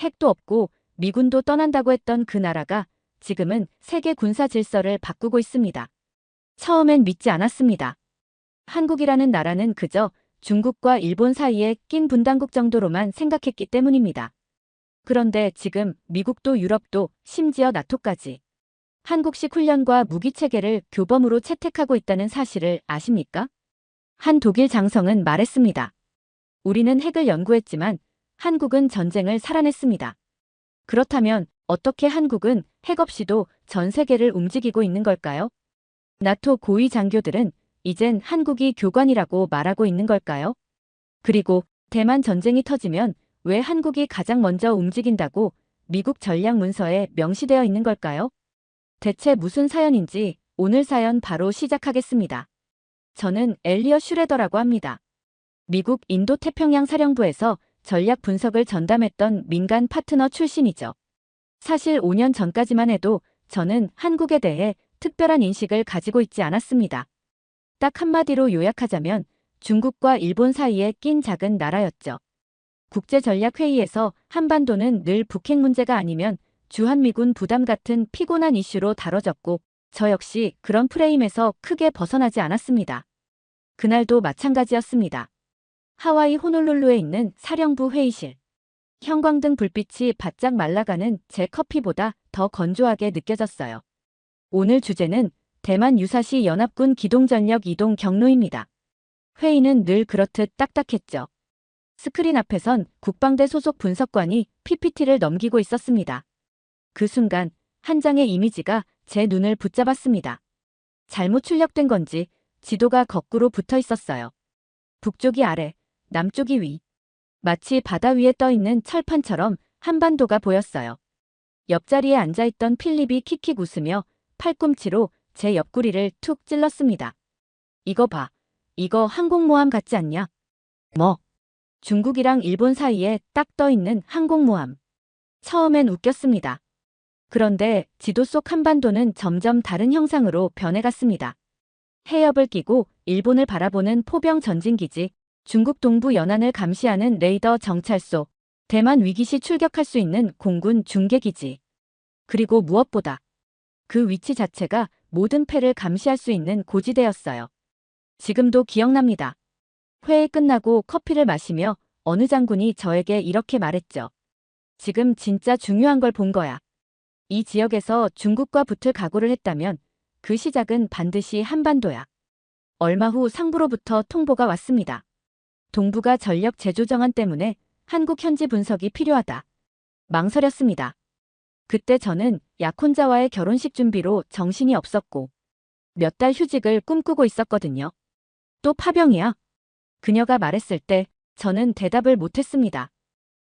핵도 없고 미군도 떠난다고 했던 그 나라가 지금은 세계 군사 질서를 바꾸고 있습니다. 처음엔 믿지 않았습니다. 한국이라는 나라는 그저 중국과 일본 사이에 낀 분단국 정도로만 생각했기 때문입니다. 그런데 지금 미국도 유럽도 심지어 나토까지 한국식 훈련과 무기체계를 교범으로 채택하고 있다는 사실을 아십니까? 한 독일 장성은 말했습니다. 우리는 핵을 연구했지만 한국은 전쟁을 살아냈습니다. 그렇다면 어떻게 한국은 핵 없이도 전 세계를 움직이고 있는 걸까요? 나토 고위 장교들은 이젠 한국이 교관이라고 말하고 있는 걸까요? 그리고 대만 전쟁이 터지면 왜 한국이 가장 먼저 움직인다고 미국 전략 문서에 명시되어 있는 걸까요? 대체 무슨 사연인지 오늘 사연 바로 시작하겠습니다. 저는 엘리엇 슈레더라고 합니다. 미국 인도태평양 사령부에서 전략 분석을 전담했던 민간 파트너 출신이죠. 사실 5년 전까지만 해도 저는 한국에 대해 특별한 인식을 가지고 있지 않았습니다. 딱 한마디로 요약하자면 중국과 일본 사이에 낀 작은 나라였죠. 국제전략회의에서 한반도는 늘 북핵 문제가 아니면 주한미군 부담 같은 피곤한 이슈로 다뤄졌고 저 역시 그런 프레임에서 크게 벗어나지 않았습니다. 그날도 마찬가지였습니다. 하와이 호놀룰루에 있는 사령부 회의실. 형광등 불빛이 바짝 말라가는 제 커피보다 더 건조하게 느껴졌어요. 오늘 주제는 대만 유사시 연합군 기동전력 이동 경로입니다. 회의는 늘 그렇듯 딱딱했죠. 스크린 앞에선 국방대 소속 분석관이 PPT를 넘기고 있었습니다. 그 순간 한 장의 이미지가 제 눈을 붙잡았습니다. 잘못 출력된 건지 지도가 거꾸로 붙어 있었어요. 북쪽이 아래, 남쪽이 위. 마치 바다 위에 떠 있는 철판처럼 한반도가 보였어요. 옆자리에 앉아있던 필립이 킥킥 웃으며 팔꿈치로 제 옆구리를 툭 찔렀습니다. 이거 봐. 이거 항공모함 같지 않냐? 뭐? 중국이랑 일본 사이에 딱 떠 있는 항공모함. 처음엔 웃겼습니다. 그런데 지도 속 한반도는 점점 다른 형상으로 변해갔습니다. 해협을 끼고 일본을 바라보는 포병 전진기지, 중국 동부 연안을 감시하는 레이더 정찰소, 대만 위기시 출격할 수 있는 공군 중계기지. 그리고 무엇보다 그 위치 자체가 모든 패를 감시할 수 있는 고지대였어요. 지금도 기억납니다. 회의 끝나고 커피를 마시며 어느 장군이 저에게 이렇게 말했죠. 지금 진짜 중요한 걸 본 거야. 이 지역에서 중국과 붙을 각오를 했다면 그 시작은 반드시 한반도야. 얼마 후 상부로부터 통보가 왔습니다. 동부가 전력 재조정안 때문에 한국 현지 분석이 필요하다. 망설였습니다. 그때 저는 약혼자와의 결혼식 준비로 정신이 없었고 몇 달 휴직을 꿈꾸고 있었거든요. 또 파병이야? 그녀가 말했을 때 저는 대답을 못했습니다.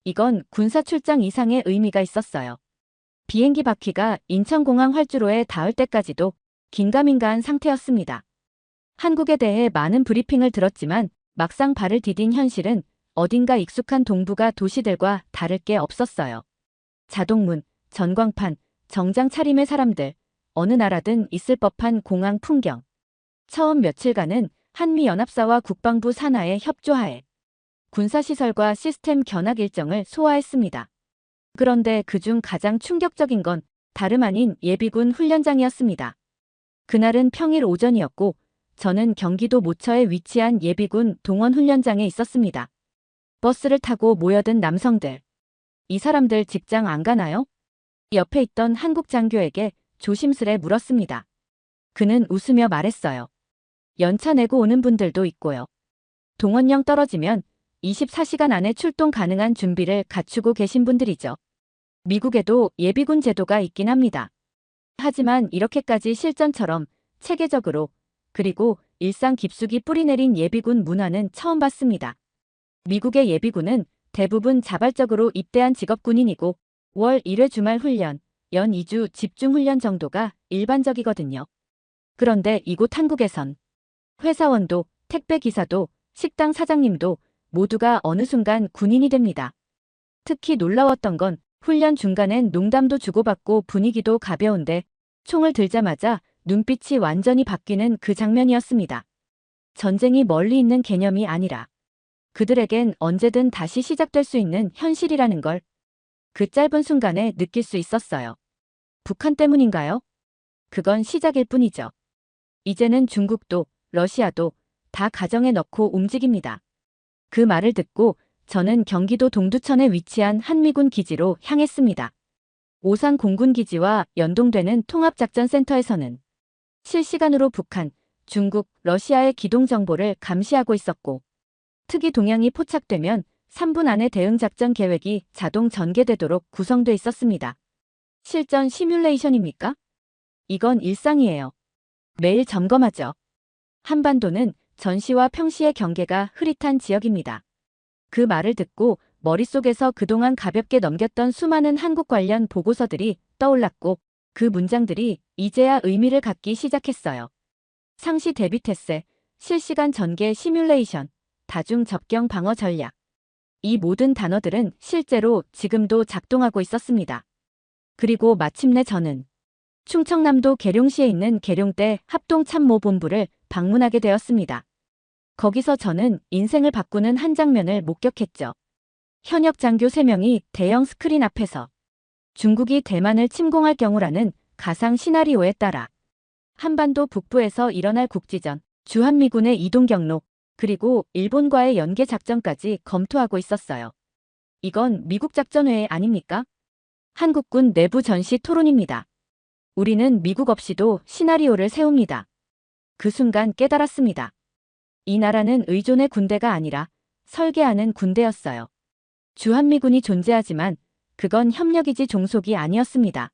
이건 군사 출장 이상의 의미가 있었어요. 비행기 바퀴가 인천공항 활주로에 닿을 때까지도 긴가민가한 상태였습니다. 한국에 대해 많은 브리핑을 들었지만 막상 발을 디딘 현실은 어딘가 익숙한 동북아 도시들과 다를 게 없었어요. 자동문, 전광판, 정장 차림의 사람들, 어느 나라든 있을 법한 공항 풍경. 처음 며칠간은 한미연합사와 국방부 산하의 협조하에 군사시설과 시스템 견학 일정을 소화했습니다. 그런데 그중 가장 충격적인 건 다름 아닌 예비군 훈련장이었습니다. 그날은 평일 오전이었고 저는 경기도 모처에 위치한 예비군 동원훈련장에 있었습니다. 버스를 타고 모여든 남성들. 이 사람들 직장 안 가나요? 옆에 있던 한국 장교에게 조심스레 물었습니다. 그는 웃으며 말했어요. 연차 내고 오는 분들도 있고요. 동원령 떨어지면 24시간 안에 출동 가능한 준비를 갖추고 계신 분들이죠. 미국에도 예비군 제도가 있긴 합니다. 하지만 이렇게까지 실전처럼 체계적으로 그리고 일상 깊숙이 뿌리내린 예비군 문화는 처음 봤습니다. 미국의 예비군은 대부분 자발적으로 입대한 직업군인이고 월 1회 주말 훈련, 연 2주 집중훈련 정도가 일반적이거든요. 그런데 이곳 한국에선 회사원도 택배기사도 식당 사장님도 모두가 어느 순간 군인이 됩니다. 특히 놀라웠던 건 훈련 중간엔 농담도 주고받고 분위기도 가벼운데 총을 들자마자 눈빛이 완전히 바뀌는 그 장면이었습니다. 전쟁이 멀리 있는 개념이 아니라 그들에겐 언제든 다시 시작될 수 있는 현실이라는 걸. 그 짧은 순간에 느낄 수 있었어요. 북한 때문인가요? 그건 시작일 뿐이죠. 이제는 중국도, 러시아도 다 가정에 넣고 움직입니다. 그 말을 듣고 저는 경기도 동두천에 위치한 한미군 기지로 향했습니다. 오산 공군기지와 연동되는 통합작전센터에서는 실시간으로 북한, 중국, 러시아의 기동 정보를 감시하고 있었고, 특이 동향이 포착되면 3분 안에 대응작전 계획이 자동 전개되도록 구성돼 있었습니다. 실전 시뮬레이션입니까? 이건 일상이에요. 매일 점검하죠. 한반도는 전시와 평시의 경계가 흐릿한 지역입니다. 그 말을 듣고 머릿속에서 그동안 가볍게 넘겼던 수많은 한국 관련 보고서들이 떠올랐고 그 문장들이 이제야 의미를 갖기 시작했어요. 상시 대비 태세, 실시간 전개 시뮬레이션, 다중 접경 방어 전략. 이 모든 단어들은 실제로 지금도 작동하고 있었습니다. 그리고 마침내 저는 충청남도 계룡시에 있는 계룡대 합동참모본부를 방문하게 되었습니다. 거기서 저는 인생을 바꾸는 한 장면을 목격했죠. 현역 장교 3명이 대형 스크린 앞에서 중국이 대만을 침공할 경우라는 가상 시나리오에 따라 한반도 북부에서 일어날 국지전, 주한미군의 이동 경로, 그리고 일본과의 연계 작전까지 검토하고 있었어요. 이건 미국 작전회의 아닙니까? 한국군 내부 전시 토론입니다. 우리는 미국 없이도 시나리오를 세웁니다. 그 순간 깨달았습니다. 이 나라는 의존의 군대가 아니라 설계하는 군대였어요. 주한미군이 존재하지만 그건 협력이지 종속이 아니었습니다.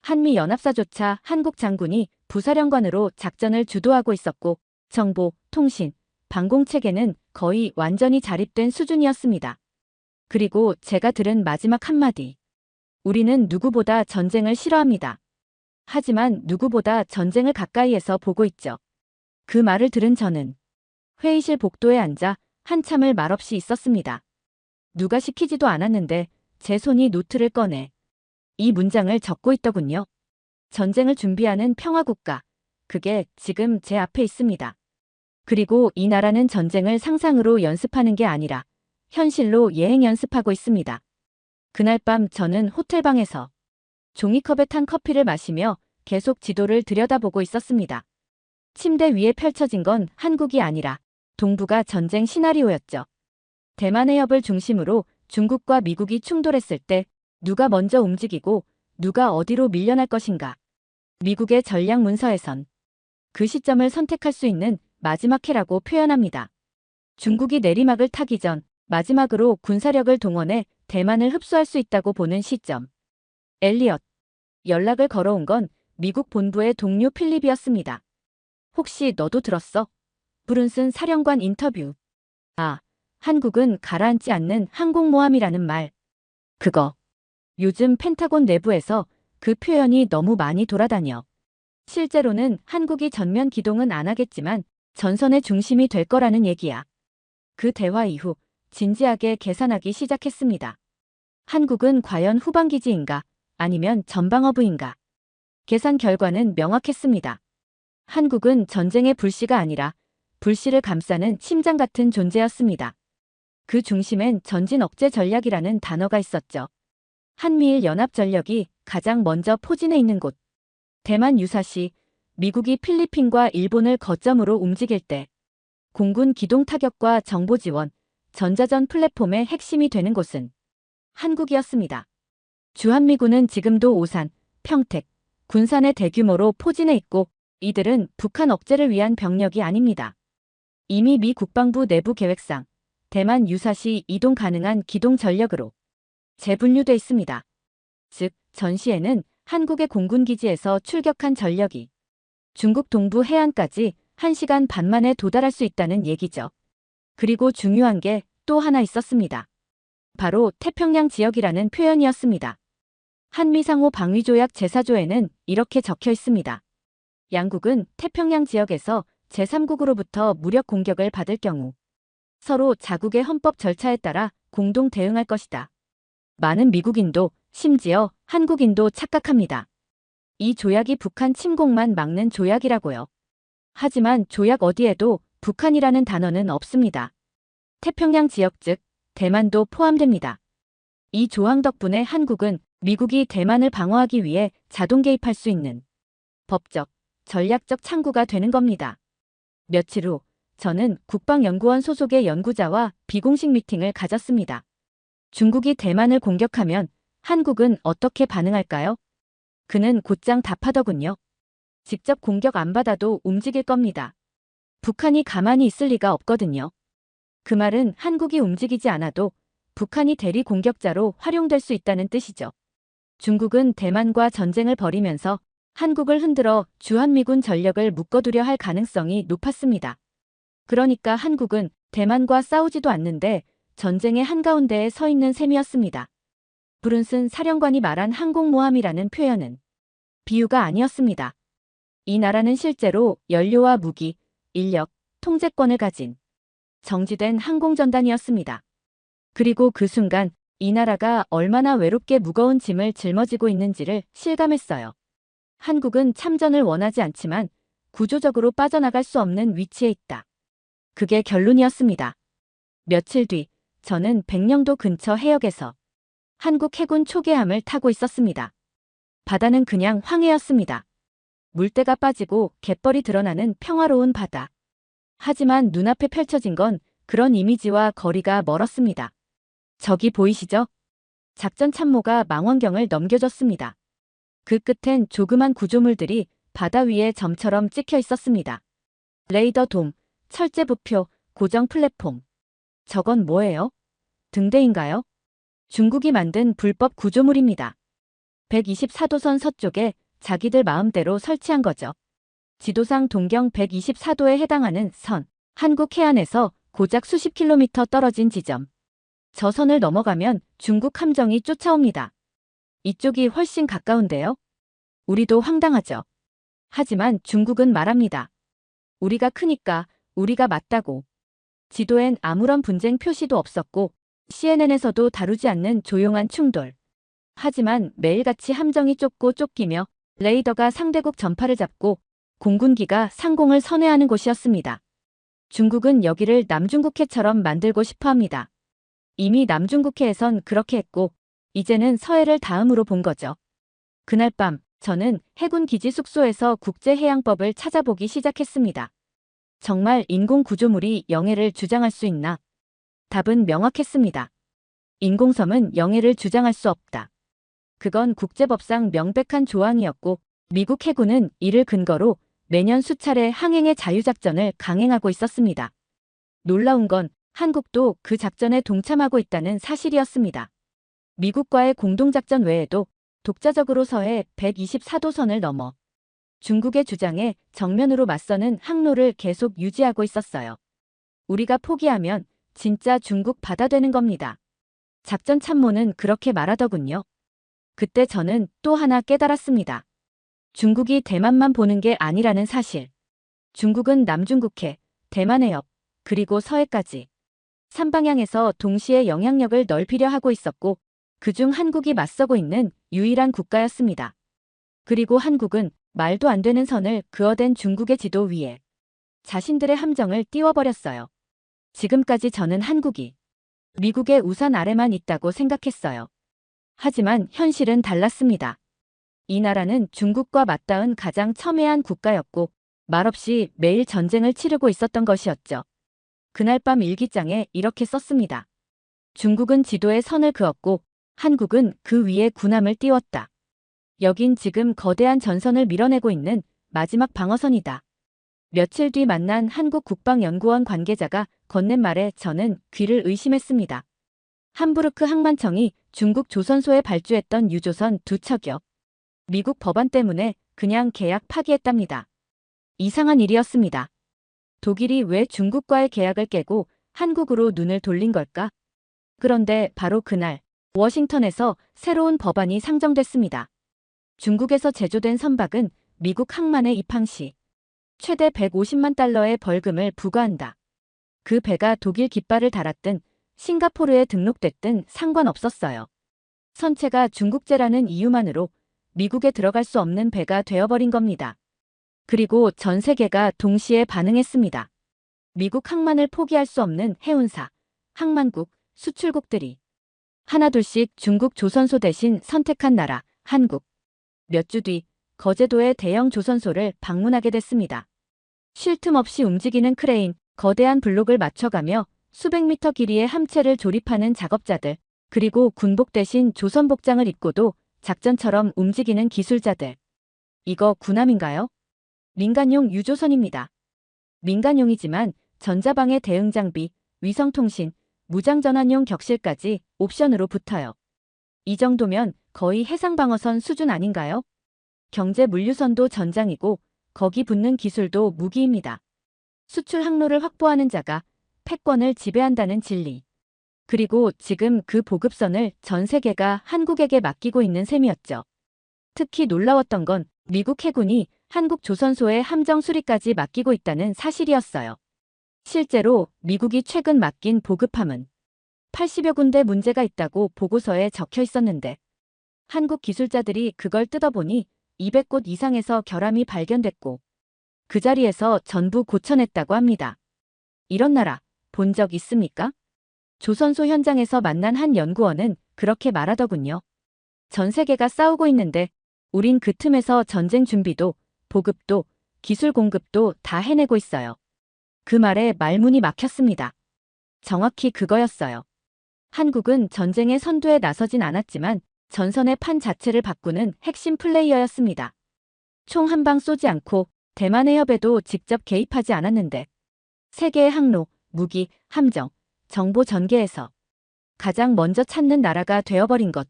한미연합사조차 한국 장군이 부사령관으로 작전을 주도하고 있었고 정보, 통신, 방공체계는 거의 완전히 자립된 수준이었습니다. 그리고 제가 들은 마지막 한마디. 우리는 누구보다 전쟁을 싫어합니다. 하지만 누구보다 전쟁을 가까이에서 보고 있죠. 그 말을 들은 저는 회의실 복도에 앉아 한참을 말없이 있었습니다. 누가 시키지도 않았는데 제 손이 노트를 꺼내 이 문장을 적고 있더군요. 전쟁을 준비하는 평화국가. 그게 지금 제 앞에 있습니다. 그리고 이 나라는 전쟁을 상상으로 연습하는 게 아니라 현실로 예행 연습하고 있습니다. 그날 밤 저는 호텔방에서 종이컵에 탄 커피를 마시며 계속 지도를 들여다보고 있었습니다. 침대 위에 펼쳐진 건 한국이 아니라 동북아 전쟁 시나리오였죠. 대만 해협을 중심으로 중국과 미국이 충돌했을 때 누가 먼저 움직이고 누가 어디로 밀려날 것인가. 미국의 전략 문서에선 그 시점을 선택할 수 있는 마지막 해라고 표현합니다. 중국이 내리막을 타기 전 마지막으로 군사력을 동원해 대만을 흡수할 수 있다고 보는 시점. 엘리엇. 연락을 걸어온 건 미국 본부의 동료 필립이었습니다. 혹시 너도 들었어? 브룬슨 사령관 인터뷰. 아, 한국은 가라앉지 않는 항공모함이라는 말. 그거. 요즘 펜타곤 내부에서 그 표현이 너무 많이 돌아다녀. 실제로는 한국이 전면 기동은 안 하겠지만 전선의 중심이 될 거라는 얘기야. 그 대화 이후 진지하게 계산하기 시작했습니다. 한국은 과연 후방기지인가 아니면 전방어부인가? 계산 결과는 명확했습니다. 한국은 전쟁의 불씨가 아니라 불씨를 감싸는 침장 같은 존재였습니다. 그 중심엔 전진 억제 전략이라는 단어가 있었죠. 한미일 연합 전력이 가장 먼저 포진해 있는 곳. 대만 유사시 미국이 필리핀과 일본을 거점으로 움직일 때 공군 기동 타격과 정보 지원, 전자전 플랫폼의 핵심이 되는 곳은 한국이었습니다. 주한미군은 지금도 오산, 평택, 군산에 대규모로 포진해 있고 이들은 북한 억제를 위한 병력이 아닙니다. 이미 미 국방부 내부 계획상 대만 유사시 이동 가능한 기동 전력으로 재분류돼 있습니다. 즉, 전시에는 한국의 공군기지에서 출격한 전력이 중국 동부 해안까지 1시간 반 만에 도달할 수 있다는 얘기죠. 그리고 중요한 게 또 하나 있었습니다. 바로 태평양 지역이라는 표현이었습니다. 한미상호 방위조약 제4조에는 이렇게 적혀 있습니다. 양국은 태평양 지역에서 제3국으로부터 무력 공격을 받을 경우 서로 자국의 헌법 절차에 따라 공동 대응할 것이다. 많은 미국인도 심지어 한국인도 착각합니다. 이 조약이 북한 침공만 막는 조약이라고요. 하지만 조약 어디에도 북한이라는 단어는 없습니다. 태평양 지역 즉 대만도 포함됩니다. 이 조항 덕분에 한국은 미국이 대만을 방어하기 위해 자동 개입할 수 있는 법적, 전략적 창구가 되는 겁니다. 며칠 후 저는 국방연구원 소속의 연구자와 비공식 미팅을 가졌습니다. 중국이 대만을 공격하면 한국은 어떻게 반응할까요? 그는 곧장 답하더군요. 직접 공격 안 받아도 움직일 겁니다. 북한이 가만히 있을 리가 없거든요. 그 말은 한국이 움직이지 않아도 북한이 대리 공격자로 활용될 수 있다는 뜻이죠. 중국은 대만과 전쟁을 벌이면서 한국을 흔들어 주한미군 전력을 묶어두려 할 가능성이 높았습니다. 그러니까 한국은 대만과 싸우지도 않는데 전쟁의 한가운데에 서 있는 셈이었습니다. 브룬슨 사령관이 말한 항공모함이라는 표현은 비유가 아니었습니다. 이 나라는 실제로 연료와 무기, 인력, 통제권을 가진 정지된 항공전단이었습니다. 그리고 그 순간 이 나라가 얼마나 외롭게 무거운 짐을 짊어지고 있는지를 실감했어요. 한국은 참전을 원하지 않지만 구조적으로 빠져나갈 수 없는 위치에 있다. 그게 결론이었습니다. 며칠 뒤 저는 백령도 근처 해역에서 한국 해군 초계함을 타고 있었습니다. 바다는 그냥 황해였습니다. 물때가 빠지고 갯벌이 드러나는 평화로운 바다. 하지만 눈앞에 펼쳐진 건 그런 이미지와 거리가 멀었습니다. 저기 보이시죠? 작전 참모가 망원경을 넘겨줬습니다. 그 끝엔 조그만 구조물들이 바다 위에 점처럼 찍혀 있었습니다. 레이더 돔, 철제 부표, 고정 플랫폼. 저건 뭐예요? 등대인가요? 중국이 만든 불법 구조물입니다. 124도선 서쪽에 자기들 마음대로 설치한 거죠. 지도상 동경 124도에 해당하는 선, 한국 해안에서 고작 수십 킬로미터 떨어진 지점. 저 선을 넘어가면 중국 함정이 쫓아옵니다. 이쪽이 훨씬 가까운데요? 우리도 황당하죠. 하지만 중국은 말합니다. 우리가 크니까 우리가 맞다고. 지도엔 아무런 분쟁 표시도 없었고 CNN에서도 다루지 않는 조용한 충돌. 하지만 매일같이 함정이 쫓고 쫓기며 레이더가 상대국 전파를 잡고 공군기가 상공을 선회하는 곳이었습니다. 중국은 여기를 남중국해처럼 만들고 싶어합니다. 이미 남중국해에선 그렇게 했고 이제는 서해를 다음으로 본 거죠. 그날 밤 저는 해군 기지 숙소에서 국제해양법을 찾아보기 시작했습니다. 정말 인공구조물이 영해를 주장할 수 있나? 답은 명확했습니다. 인공섬은 영해를 주장할 수 없다. 그건 국제법상 명백한 조항이었고 미국 해군은 이를 근거로 매년 수차례 항행의 자유작전을 강행하고 있었습니다. 놀라운 건 한국도 그 작전에 동참하고 있다는 사실이었습니다. 미국과의 공동작전 외에도 독자적으로 서해 124도선을 넘어 중국의 주장에 정면으로 맞서는 항로를 계속 유지하고 있었어요. 우리가 포기하면 진짜 중국 바다 되는 겁니다. 작전 참모는 그렇게 말하더군요. 그때 저는 또 하나 깨달았습니다. 중국이 대만만 보는 게 아니라는 사실. 중국은 남중국해, 대만 해협, 그리고 서해까지 3방향에서 동시에 영향력을 넓히려 하고 있었고 그중 한국이 맞서고 있는 유일한 국가였습니다. 그리고 한국은 말도 안 되는 선을 그어댄 중국의 지도 위에 자신들의 함정을 띄워버렸어요. 지금까지 저는 한국이 미국의 우산 아래만 있다고 생각했어요. 하지만 현실은 달랐습니다. 이 나라는 중국과 맞닿은 가장 첨예한 국가였고 말없이 매일 전쟁을 치르고 있었던 것이었죠. 그날 밤 일기장에 이렇게 썼습니다. 중국은 지도에 선을 그었고 한국은 그 위에 군함을 띄웠다. 여긴 지금 거대한 전선을 밀어내고 있는 마지막 방어선이다. 며칠 뒤 만난 한국 국방연구원 관계자가 건넨 말에 저는 귀를 의심했습니다. 함부르크 항만청이 중국 조선소에 발주했던 유조선 2척여. 미국 법안 때문에 그냥 계약 파기했답니다. 이상한 일이었습니다. 독일이 왜 중국과의 계약을 깨고 한국으로 눈을 돌린 걸까? 그런데 바로 그날 워싱턴에서 새로운 법안이 상정됐습니다. 중국에서 제조된 선박은 미국 항만에 입항 시 최대 150만 달러의 벌금을 부과한다. 그 배가 독일 깃발을 달았든 싱가포르에 등록됐든 상관없었어요. 선체가 중국제라는 이유만으로 미국에 들어갈 수 없는 배가 되어버린 겁니다. 그리고 전 세계가 동시에 반응했습니다. 미국 항만을 포기할 수 없는 해운사, 항만국, 수출국들이 하나둘씩 중국 조선소 대신 선택한 나라, 한국. 몇 주 뒤 거제도의 대형 조선소를 방문하게 됐습니다. 쉴 틈 없이 움직이는 크레인, 거대한 블록을 맞춰가며 수백 미터 길이의 함체를 조립하는 작업자들, 그리고 군복 대신 조선 복장을 입고도 작전처럼 움직이는 기술자들. 이거 군함인가요? 민간용 유조선입니다. 민간용이지만 전자방해 대응 장비, 위성통신, 무장전환용 격실까지 옵션으로 붙어요. 이 정도면 거의 해상방어선 수준 아닌가요? 경제 물류선도 전장이고 거기 붙는 기술도 무기입니다. 수출 항로를 확보하는 자가 패권을 지배한다는 진리. 그리고 지금 그 보급선을 전 세계가 한국에게 맡기고 있는 셈이었죠. 특히 놀라웠던 건 미국 해군이 한국 조선소의 함정 수리까지 맡기고 있다는 사실이었어요. 실제로 미국이 최근 맡긴 보급함은 80여 군데 문제가 있다고 보고서에 적혀 있었는데 한국 기술자들이 그걸 뜯어보니 200곳 이상에서 결함이 발견됐고 그 자리에서 전부 고쳐냈다고 합니다. 이런 나라 본 적 있습니까? 조선소 현장에서 만난 한 연구원은 그렇게 말하더군요. 전 세계가 싸우고 있는데 우린 그 틈에서 전쟁 준비도 보급도 기술 공급도 다 해내고 있어요. 그 말에 말문이 막혔습니다. 정확히 그거였어요. 한국은 전쟁의 선두에 나서진 않았지만 전선의 판 자체를 바꾸는 핵심 플레이어였습니다. 총 한 방 쏘지 않고 대만 해협에도 직접 개입하지 않았는데 세계의 항로, 무기, 함정, 정보 전개에서 가장 먼저 찾는 나라가 되어버린 것.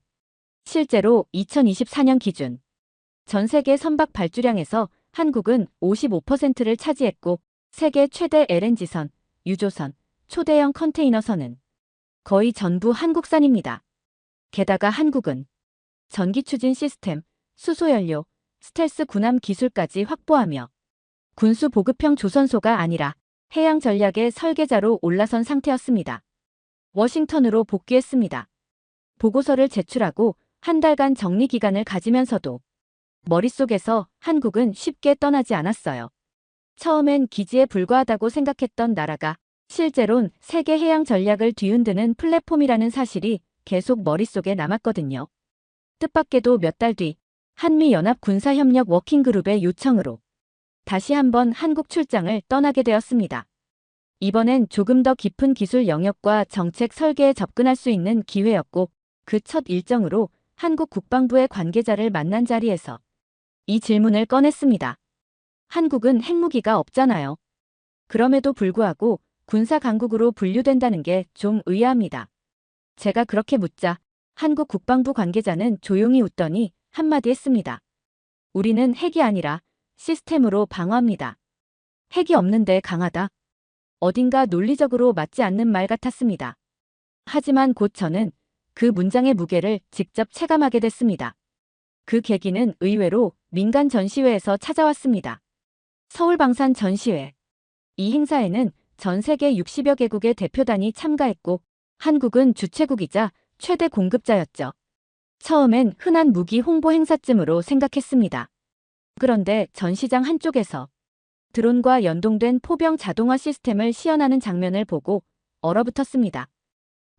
실제로 2024년 기준 전 세계 선박 발주량에서 한국은 55%를 차지했고 세계 최대 LNG선, 유조선, 초대형 컨테이너선은 거의 전부 한국산입니다. 게다가 한국은 전기 추진 시스템, 수소연료, 스텔스 군함 기술까지 확보하며 군수 보급형 조선소가 아니라 해양 전략의 설계자로 올라선 상태였습니다. 워싱턴으로 복귀했습니다. 보고서를 제출하고 한 달간 정리 기간을 가지면서도 머릿속에서 한국은 쉽게 떠나지 않았어요. 처음엔 기지에 불과하다고 생각했던 나라가 실제론 세계 해양 전략을 뒤흔드는 플랫폼이라는 사실이 계속 머릿속에 남았거든요. 뜻밖에도 몇 달 뒤 한미연합 군사협력 워킹그룹의 요청으로 다시 한번 한국 출장을 떠나게 되었습니다. 이번엔 조금 더 깊은 기술 영역과 정책 설계에 접근할 수 있는 기회였고 그 첫 일정으로 한국 국방부의 관계자를 만난 자리에서 이 질문을 꺼냈습니다. 한국은 핵무기가 없잖아요. 그럼에도 불구하고 군사 강국으로 분류된다는 게 좀 의아합니다. 제가 그렇게 묻자 한국 국방부 관계자는 조용히 웃더니 한마디 했습니다. 우리는 핵이 아니라 시스템으로 방어합니다. 핵이 없는데 강하다. 어딘가 논리적으로 맞지 않는 말 같았습니다. 하지만 곧 저는 그 문장의 무게를 직접 체감하게 됐습니다. 그 계기는 의외로 민간 전시회에서 찾아왔습니다. 서울방산 전시회. 이 행사에는 전 세계 60여 개국의 대표단이 참가했고 한국은 주최국이자 최대 공급자였죠. 처음엔 흔한 무기 홍보 행사쯤으로 생각했습니다. 그런데 전시장 한쪽에서 드론과 연동된 포병 자동화 시스템을 시연하는 장면을 보고 얼어붙었습니다.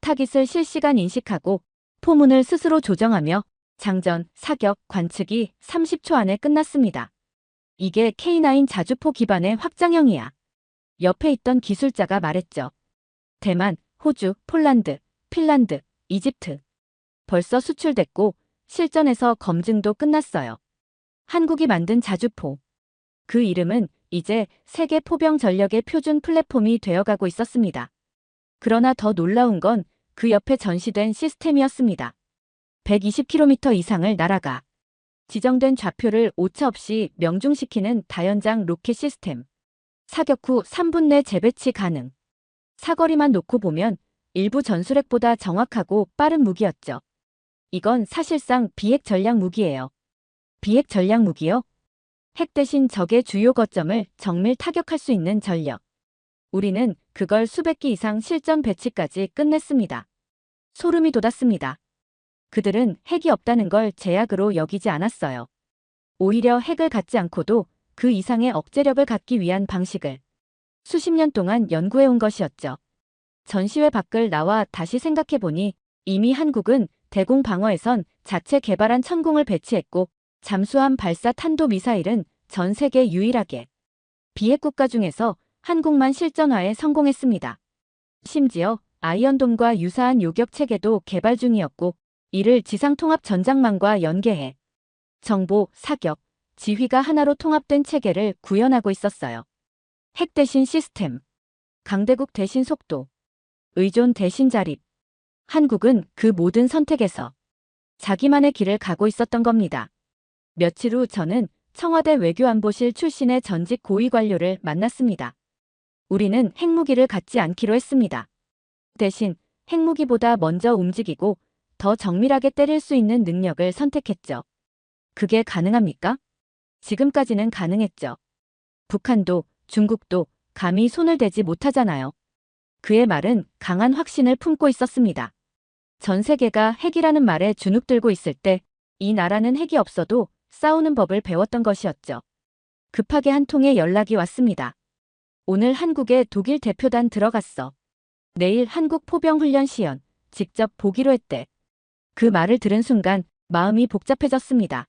타깃을 실시간 인식하고 포문을 스스로 조정하며 장전, 사격, 관측이 30초 안에 끝났습니다. 이게 K9 자주포 기반의 확장형이야. 옆에 있던 기술자가 말했죠. 대만, 호주, 폴란드, 핀란드, 이집트. 벌써 수출됐고 실전에서 검증도 끝났어요. 한국이 만든 자주포. 그 이름은 이제 세계 포병 전력의 표준 플랫폼이 되어가고 있었습니다. 그러나 더 놀라운 건 그 옆에 전시된 시스템이었습니다. 120km 이상을 날아가 지정된 좌표를 오차없이 명중시키는 다연장 로켓 시스템. 사격 후 3분 내 재배치 가능. 사거리만 놓고 보면 일부 전술핵보다 정확하고 빠른 무기였죠. 이건 사실상 비핵 전략 무기예요. 비핵 전략 무기요? 핵 대신 적의 주요 거점을 정밀 타격할 수 있는 전력. 우리는 그걸 수백 기 이상 실전 배치까지 끝냈습니다. 소름이 돋았습니다. 그들은 핵이 없다는 걸 제약으로 여기지 않았어요. 오히려 핵을 갖지 않고도 그 이상의 억제력을 갖기 위한 방식을 수십 년 동안 연구해온 것이었죠. 전시회 밖을 나와 다시 생각해보니 이미 한국은 대공 방어에선 자체 개발한 천공을 배치했고 잠수함 발사 탄도미사일은 전 세계 유일하게 비핵 국가 중에서 한국만 실전화에 성공했습니다. 심지어 아이언돔과 유사한 요격 체계도 개발 중이었고 이를 지상통합 전장망과 연계해 정보, 사격, 지휘가 하나로 통합된 체계를 구현하고 있었어요. 핵 대신 시스템, 강대국 대신 속도, 의존 대신 자립. 한국은 그 모든 선택에서 자기만의 길을 가고 있었던 겁니다. 며칠 후 저는 청와대 외교안보실 출신의 전직 고위 관료를 만났습니다. 우리는 핵무기를 갖지 않기로 했습니다. 대신 핵무기보다 먼저 움직이고 더 정밀하게 때릴 수 있는 능력을 선택했죠. 그게 가능합니까? 지금까지는 가능했죠. 북한도 중국도 감히 손을 대지 못하잖아요. 그의 말은 강한 확신을 품고 있었습니다. 전 세계가 핵이라는 말에 주눅들고 있을 때 이 나라는 핵이 없어도 싸우는 법을 배웠던 것이었죠. 급하게 한 통의 연락이 왔습니다. 오늘 한국에 독일 대표단 들어갔어. 내일 한국 포병훈련 시연 직접 보기로 했대. 그 말을 들은 순간 마음이 복잡해졌습니다.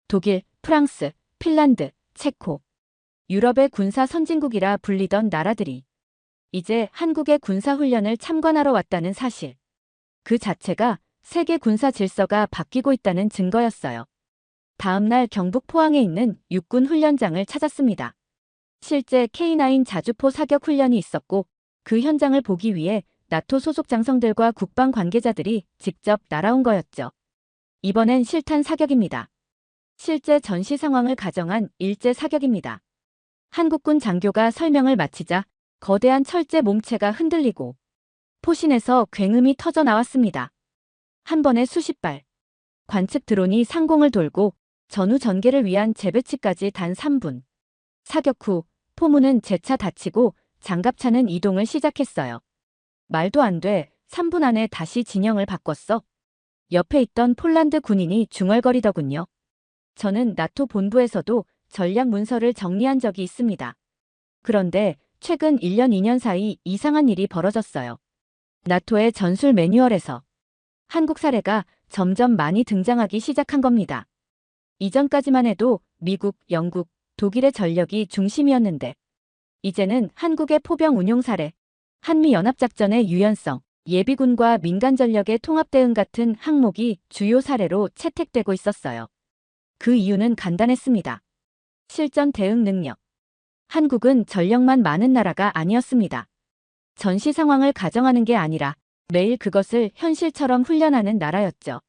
독일, 프랑스, 핀란드, 체코. 유럽의 군사 선진국이라 불리던 나라들이 이제 한국의 군사훈련을 참관하러 왔다는 사실. 그 자체가 세계 군사 질서가 바뀌고 있다는 증거였어요. 다음 날 경북 포항에 있는 육군 훈련장을 찾았습니다. 실제 K9 자주포 사격 훈련이 있었고 그 현장을 보기 위해 나토 소속 장성들과 국방 관계자들이 직접 날아온 거였죠. 이번엔 실탄 사격입니다. 실제 전시 상황을 가정한 일제 사격입니다. 한국군 장교가 설명을 마치자 거대한 철제 몸체가 흔들리고 포신에서 굉음이 터져 나왔습니다. 한 번에 수십 발. 관측 드론이 상공을 돌고 전후 전개를 위한 재배치까지 단 3분. 사격 후 포문은 재차 닫히고 장갑차는 이동을 시작했어요. 말도 안 돼. 3분 안에 다시 진영을 바꿨어. 옆에 있던 폴란드 군인이 중얼거리더군요. 저는 나토 본부에서도 전략 문서를 정리한 적이 있습니다. 그런데 최근 1년 2년 사이 이상한 일이 벌어졌어요. 나토의 전술 매뉴얼에서 한국 사례가 점점 많이 등장하기 시작한 겁니다. 이전까지만 해도 미국, 영국, 독일의 전력이 중심이었는데 이제는 한국의 포병 운용 사례, 한미연합작전의 유연성, 예비군과 민간 전력의 통합 대응 같은 항목이 주요 사례로 채택되고 있었어요. 그 이유는 간단했습니다. 실전 대응 능력. 한국은 전력만 많은 나라가 아니었습니다. 전시 상황을 가정하는 게 아니라 매일 그것을 현실처럼 훈련하는 나라였죠.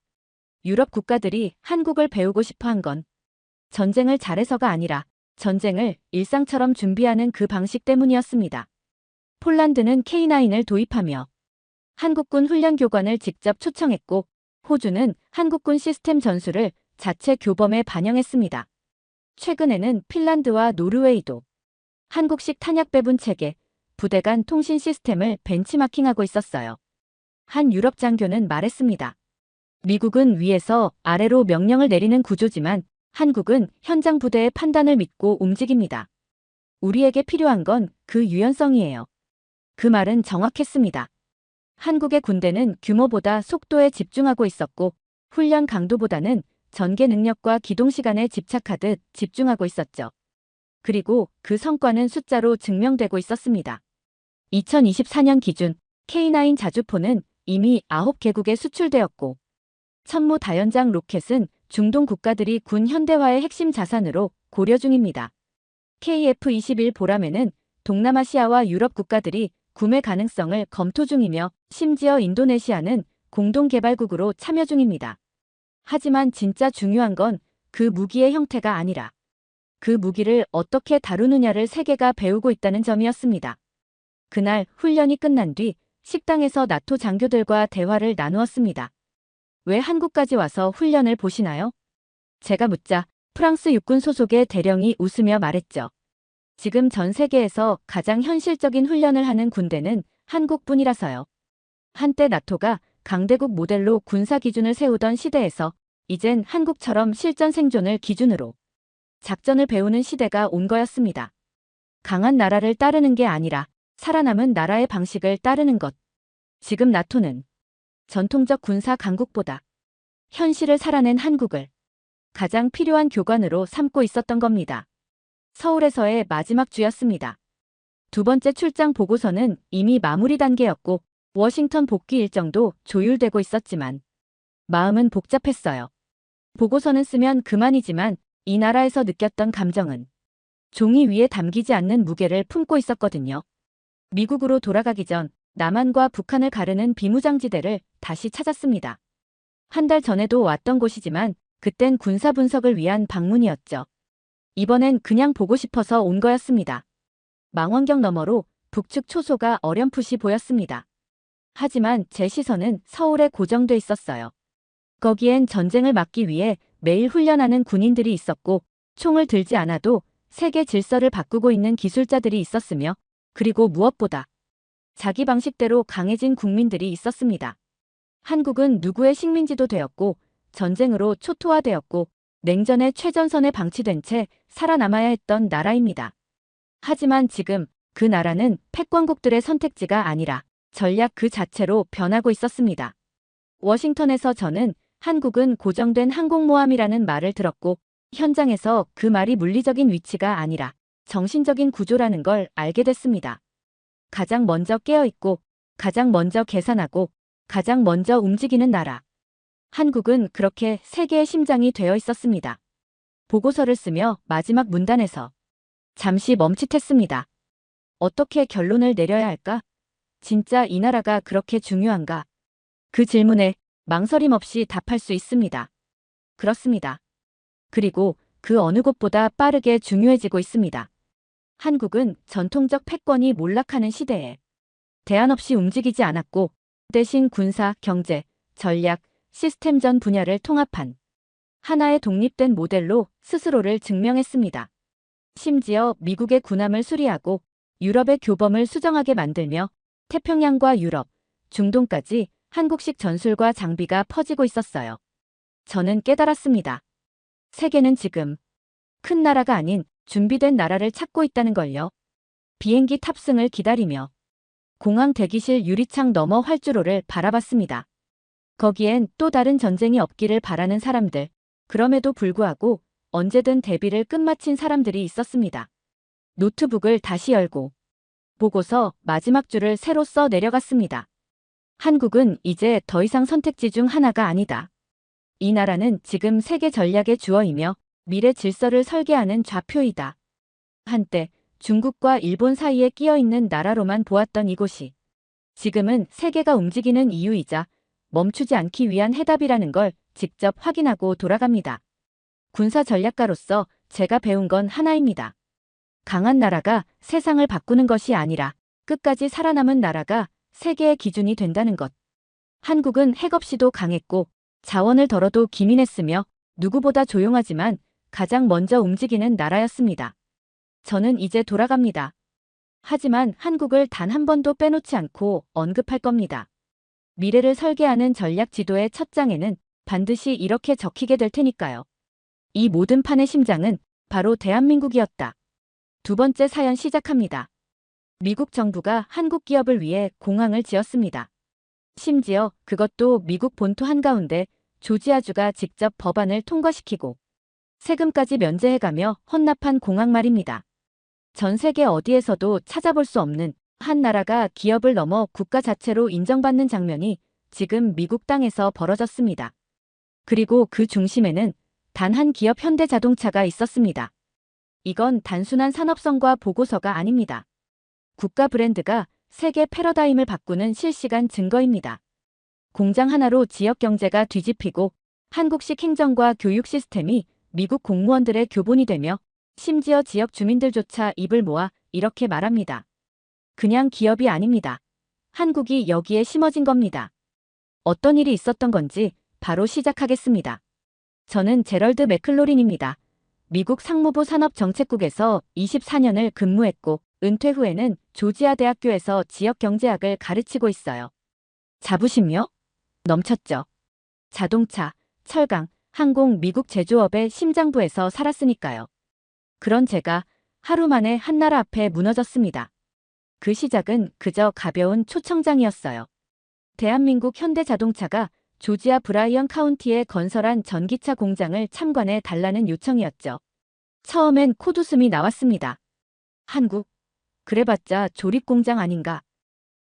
유럽 국가들이 한국을 배우고 싶어 한 건 전쟁을 잘해서가 아니라 전쟁을 일상처럼 준비하는 그 방식 때문이었습니다. 폴란드는 K9을 도입하며 한국군 훈련 교관을 직접 초청했고 호주는 한국군 시스템 전술을 자체 교범에 반영했습니다. 최근에는 핀란드와 노르웨이도 한국식 탄약 배분 체계, 부대 간 통신 시스템을 벤치마킹하고 있었어요. 한 유럽 장교는 말했습니다. 미국은 위에서 아래로 명령을 내리는 구조지만 한국은 현장 부대의 판단을 믿고 움직입니다. 우리에게 필요한 건 그 유연성이에요. 그 말은 정확했습니다. 한국의 군대는 규모보다 속도에 집중하고 있었고 훈련 강도보다는 전개 능력과 기동 시간에 집착하듯 집중하고 있었죠. 그리고 그 성과는 숫자로 증명되고 있었습니다. 2024년 기준 K9 자주포는 이미 9개국에 수출되었고 천무 다연장 로켓은 중동 국가들이 군 현대화의 핵심 자산으로 고려 중입니다. KF-21 보라매는 동남아시아와 유럽 국가들이 구매 가능성을 검토 중이며 심지어 인도네시아는 공동개발국으로 참여 중입니다. 하지만 진짜 중요한 건 그 무기의 형태가 아니라 그 무기를 어떻게 다루느냐를 세계가 배우고 있다는 점이었습니다. 그날 훈련이 끝난 뒤 식당에서 나토 장교들과 대화를 나누었습니다. 왜 한국까지 와서 훈련을 보시나요? 제가 묻자 프랑스 육군 소속의 대령이 웃으며 말했죠. 지금 전 세계에서 가장 현실적인 훈련을 하는 군대는 한국뿐이라서요. 한때 나토가 강대국 모델로 군사 기준을 세우던 시대에서 이젠 한국처럼 실전 생존을 기준으로 작전을 배우는 시대가 온 거였습니다. 강한 나라를 따르는 게 아니라 살아남은 나라의 방식을 따르는 것. 지금 나토는 전통적 군사 강국보다 현실을 살아낸 한국을 가장 필요한 교관으로 삼고 있었던 겁니다. 서울에서의 마지막 주였습니다. 두 번째 출장 보고서는 이미 마무리 단계였고 워싱턴 복귀 일정도 조율되고 있었지만 마음은 복잡했어요. 보고서는 쓰면 그만이지만 이 나라에서 느꼈던 감정은 종이 위에 담기지 않는 무게를 품고 있었거든요. 미국으로 돌아가기 전 남한과 북한을 가르는 비무장지대를 다시 찾았습니다. 한 달 전에도 왔던 곳이지만 그땐 군사 분석을 위한 방문이었죠. 이번엔 그냥 보고 싶어서 온 거였습니다. 망원경 너머로 북측 초소가 어렴풋이 보였습니다. 하지만 제 시선은 서울에 고정돼 있었어요. 거기엔 전쟁을 막기 위해 매일 훈련하는 군인들이 있었고 총을 들지 않아도 세계 질서를 바꾸고 있는 기술자들이 있었으며 그리고 무엇보다 자기 방식대로 강해진 국민들이 있었습니다. 한국은 누구의 식민지도 되었고 전쟁으로 초토화되었고 냉전의 최전선에 방치된 채 살아남아야 했던 나라입니다. 하지만 지금 그 나라는 패권국들의 선택지가 아니라 전략 그 자체로 변하고 있었습니다. 워싱턴에서 저는 한국은 고정된 항공모함이라는 말을 들었고 현장에서 그 말이 물리적인 위치가 아니라 정신적인 구조라는 걸 알게 됐습니다. 가장 먼저 깨어있고 가장 먼저 계산하고 가장 먼저 움직이는 나라. 한국은 그렇게 세계의 심장이 되어 있었습니다. 보고서를 쓰며 마지막 문단에서 잠시 멈칫했습니다. 어떻게 결론을 내려야 할까? 진짜 이 나라가 그렇게 중요한가? 그 질문에 망설임 없이 답할 수 있습니다. 그렇습니다. 그리고 그 어느 곳보다 빠르게 중요해지고 있습니다. 한국은 전통적 패권이 몰락하는 시대에 대안 없이 움직이지 않았고 대신 군사, 경제, 전략, 시스템전 분야를 통합한 하나의 독립된 모델로 스스로를 증명했습니다. 심지어 미국의 군함을 수리하고 유럽의 교범을 수정하게 만들며 태평양과 유럽, 중동까지 한국식 전술과 장비가 퍼지고 있었어요. 저는 깨달았습니다. 세계는 지금 큰 나라가 아닌 준비된 나라를 찾고 있다는 걸요. 비행기 탑승을 기다리며 공항 대기실 유리창 너머 활주로를 바라봤습니다. 거기엔 또 다른 전쟁이 없기를 바라는 사람들, 그럼에도 불구하고 언제든 대비를 끝마친 사람들이 있었습니다. 노트북을 다시 열고 보고서 마지막 줄을 새로 써 내려갔습니다. 한국은 이제 더 이상 선택지 중 하나가 아니다. 이 나라는 지금 세계 전략의 주어이며 미래 질서를 설계하는 좌표이다. 한때 중국과 일본 사이에 끼어있는 나라로만 보았던 이곳이 지금은 세계가 움직이는 이유이자 멈추지 않기 위한 해답이라는 걸 직접 확인하고 돌아갑니다. 군사 전략가로서 제가 배운 건 하나입니다. 강한 나라가 세상을 바꾸는 것이 아니라 끝까지 살아남은 나라가 세계의 기준이 된다는 것. 한국은 핵없이도 강했고 자원을 덜어도 기민했으며 누구보다 조용하지만 가장 먼저 움직이는 나라였습니다. 저는 이제 돌아갑니다. 하지만 한국을 단 한 번도 빼놓지 않고 언급할 겁니다. 미래를 설계하는 전략 지도의 첫 장에는 반드시 이렇게 적히게 될 테니까요. 이 모든 판의 심장은 바로 대한민국이었다. 두 번째 사연 시작합니다. 미국 정부가 한국 기업을 위해 공항을 지었습니다. 심지어 그것도 미국 본토 한가운데 조지아주가 직접 법안을 통과시키고 세금까지 면제해가며 헌납한 공항 말입니다. 전 세계 어디에서도 찾아볼 수 없는 한 나라가 기업을 넘어 국가 자체로 인정받는 장면이 지금 미국 땅에서 벌어졌습니다. 그리고 그 중심에는 단 한 기업 현대자동차가 있었습니다. 이건 단순한 산업성과 보고서가 아닙니다. 국가 브랜드가 세계 패러다임을 바꾸는 실시간 증거입니다. 공장 하나로 지역 경제가 뒤집히고 한국식 행정과 교육 시스템이 미국 공무원들의 교본이 되며 심지어 지역 주민들조차 입을 모아 이렇게 말합니다. 그냥 기업이 아닙니다. 한국이 여기에 심어진 겁니다. 어떤 일이 있었던 건지 바로 시작하겠습니다. 저는 제럴드 맥클로린입니다. 미국 상무부 산업정책국에서 24년을 근무했고 은퇴 후에는 조지아 대학교에서 지역경제학을 가르치고 있어요. 자부심요? 넘쳤죠. 자동차, 철강, 항공 미국 제조업의 심장부에서 살았으니까요. 그런 제가 하루 만에 한 나라 앞에 무너졌습니다. 그 시작은 그저 가벼운 초청장이었어요. 대한민국 현대자동차가 조지아 브라이언 카운티에 건설한 전기차 공장을 참관해 달라는 요청이었죠. 처음엔 코웃음이 나왔습니다. 한국? 그래봤자 조립공장 아닌가.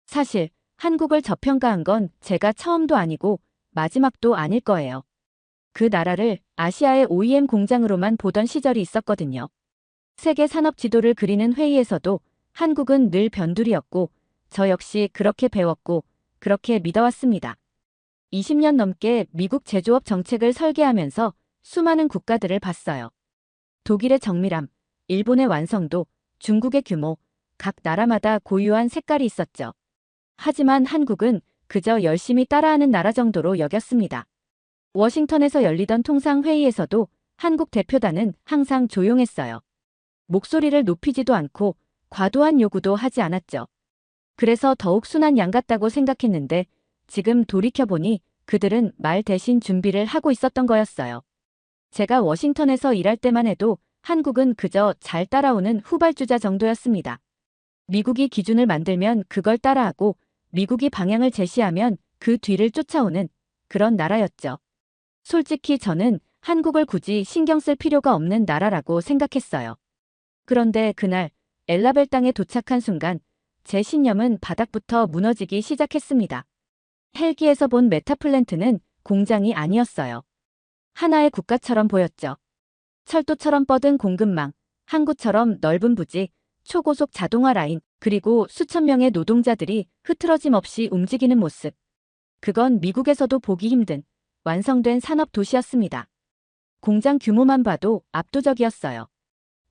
사실 한국을 저평가한 건 제가 처음도 아니고 마지막도 아닐 거예요. 그 나라를 아시아의 OEM 공장으로만 보던 시절이 있었거든요. 세계 산업 지도를 그리는 회의에서도 한국은 늘 변두리였고 저 역시 그렇게 배웠고 그렇게 믿어왔습니다. 20년 넘게 미국 제조업 정책을 설계하면서 수많은 국가들을 봤어요. 독일의 정밀함, 일본의 완성도, 중국의 규모, 각 나라마다 고유한 색깔이 있었죠. 하지만 한국은 그저 열심히 따라하는 나라 정도로 여겼습니다. 워싱턴에서 열리던 통상회의에서도 한국 대표단은 항상 조용했어요. 목소리를 높이지도 않고 과도한 요구도 하지 않았죠. 그래서 더욱 순한 양 같다고 생각했는데 지금 돌이켜보니 그들은 말 대신 준비를 하고 있었던 거였어요. 제가 워싱턴에서 일할 때만 해도 한국은 그저 잘 따라오는 후발주자 정도였습니다. 미국이 기준을 만들면 그걸 따라하고 미국이 방향을 제시하면 그 뒤를 쫓아오는 그런 나라였죠. 솔직히 저는 한국을 굳이 신경 쓸 필요가 없는 나라라고 생각했어요. 그런데 그날 엘라벨 땅에 도착한 순간 제 신념은 바닥부터 무너지기 시작했습니다. 헬기에서 본 메타플랜트는 공장이 아니었어요. 하나의 국가처럼 보였죠. 철도처럼 뻗은 공급망, 항구처럼 넓은 부지, 초고속 자동화 라인, 그리고 수천 명의 노동자들이 흐트러짐 없이 움직이는 모습. 그건 미국에서도 보기 힘든 완성된 산업 도시였습니다. 공장 규모만 봐도 압도적이었어요.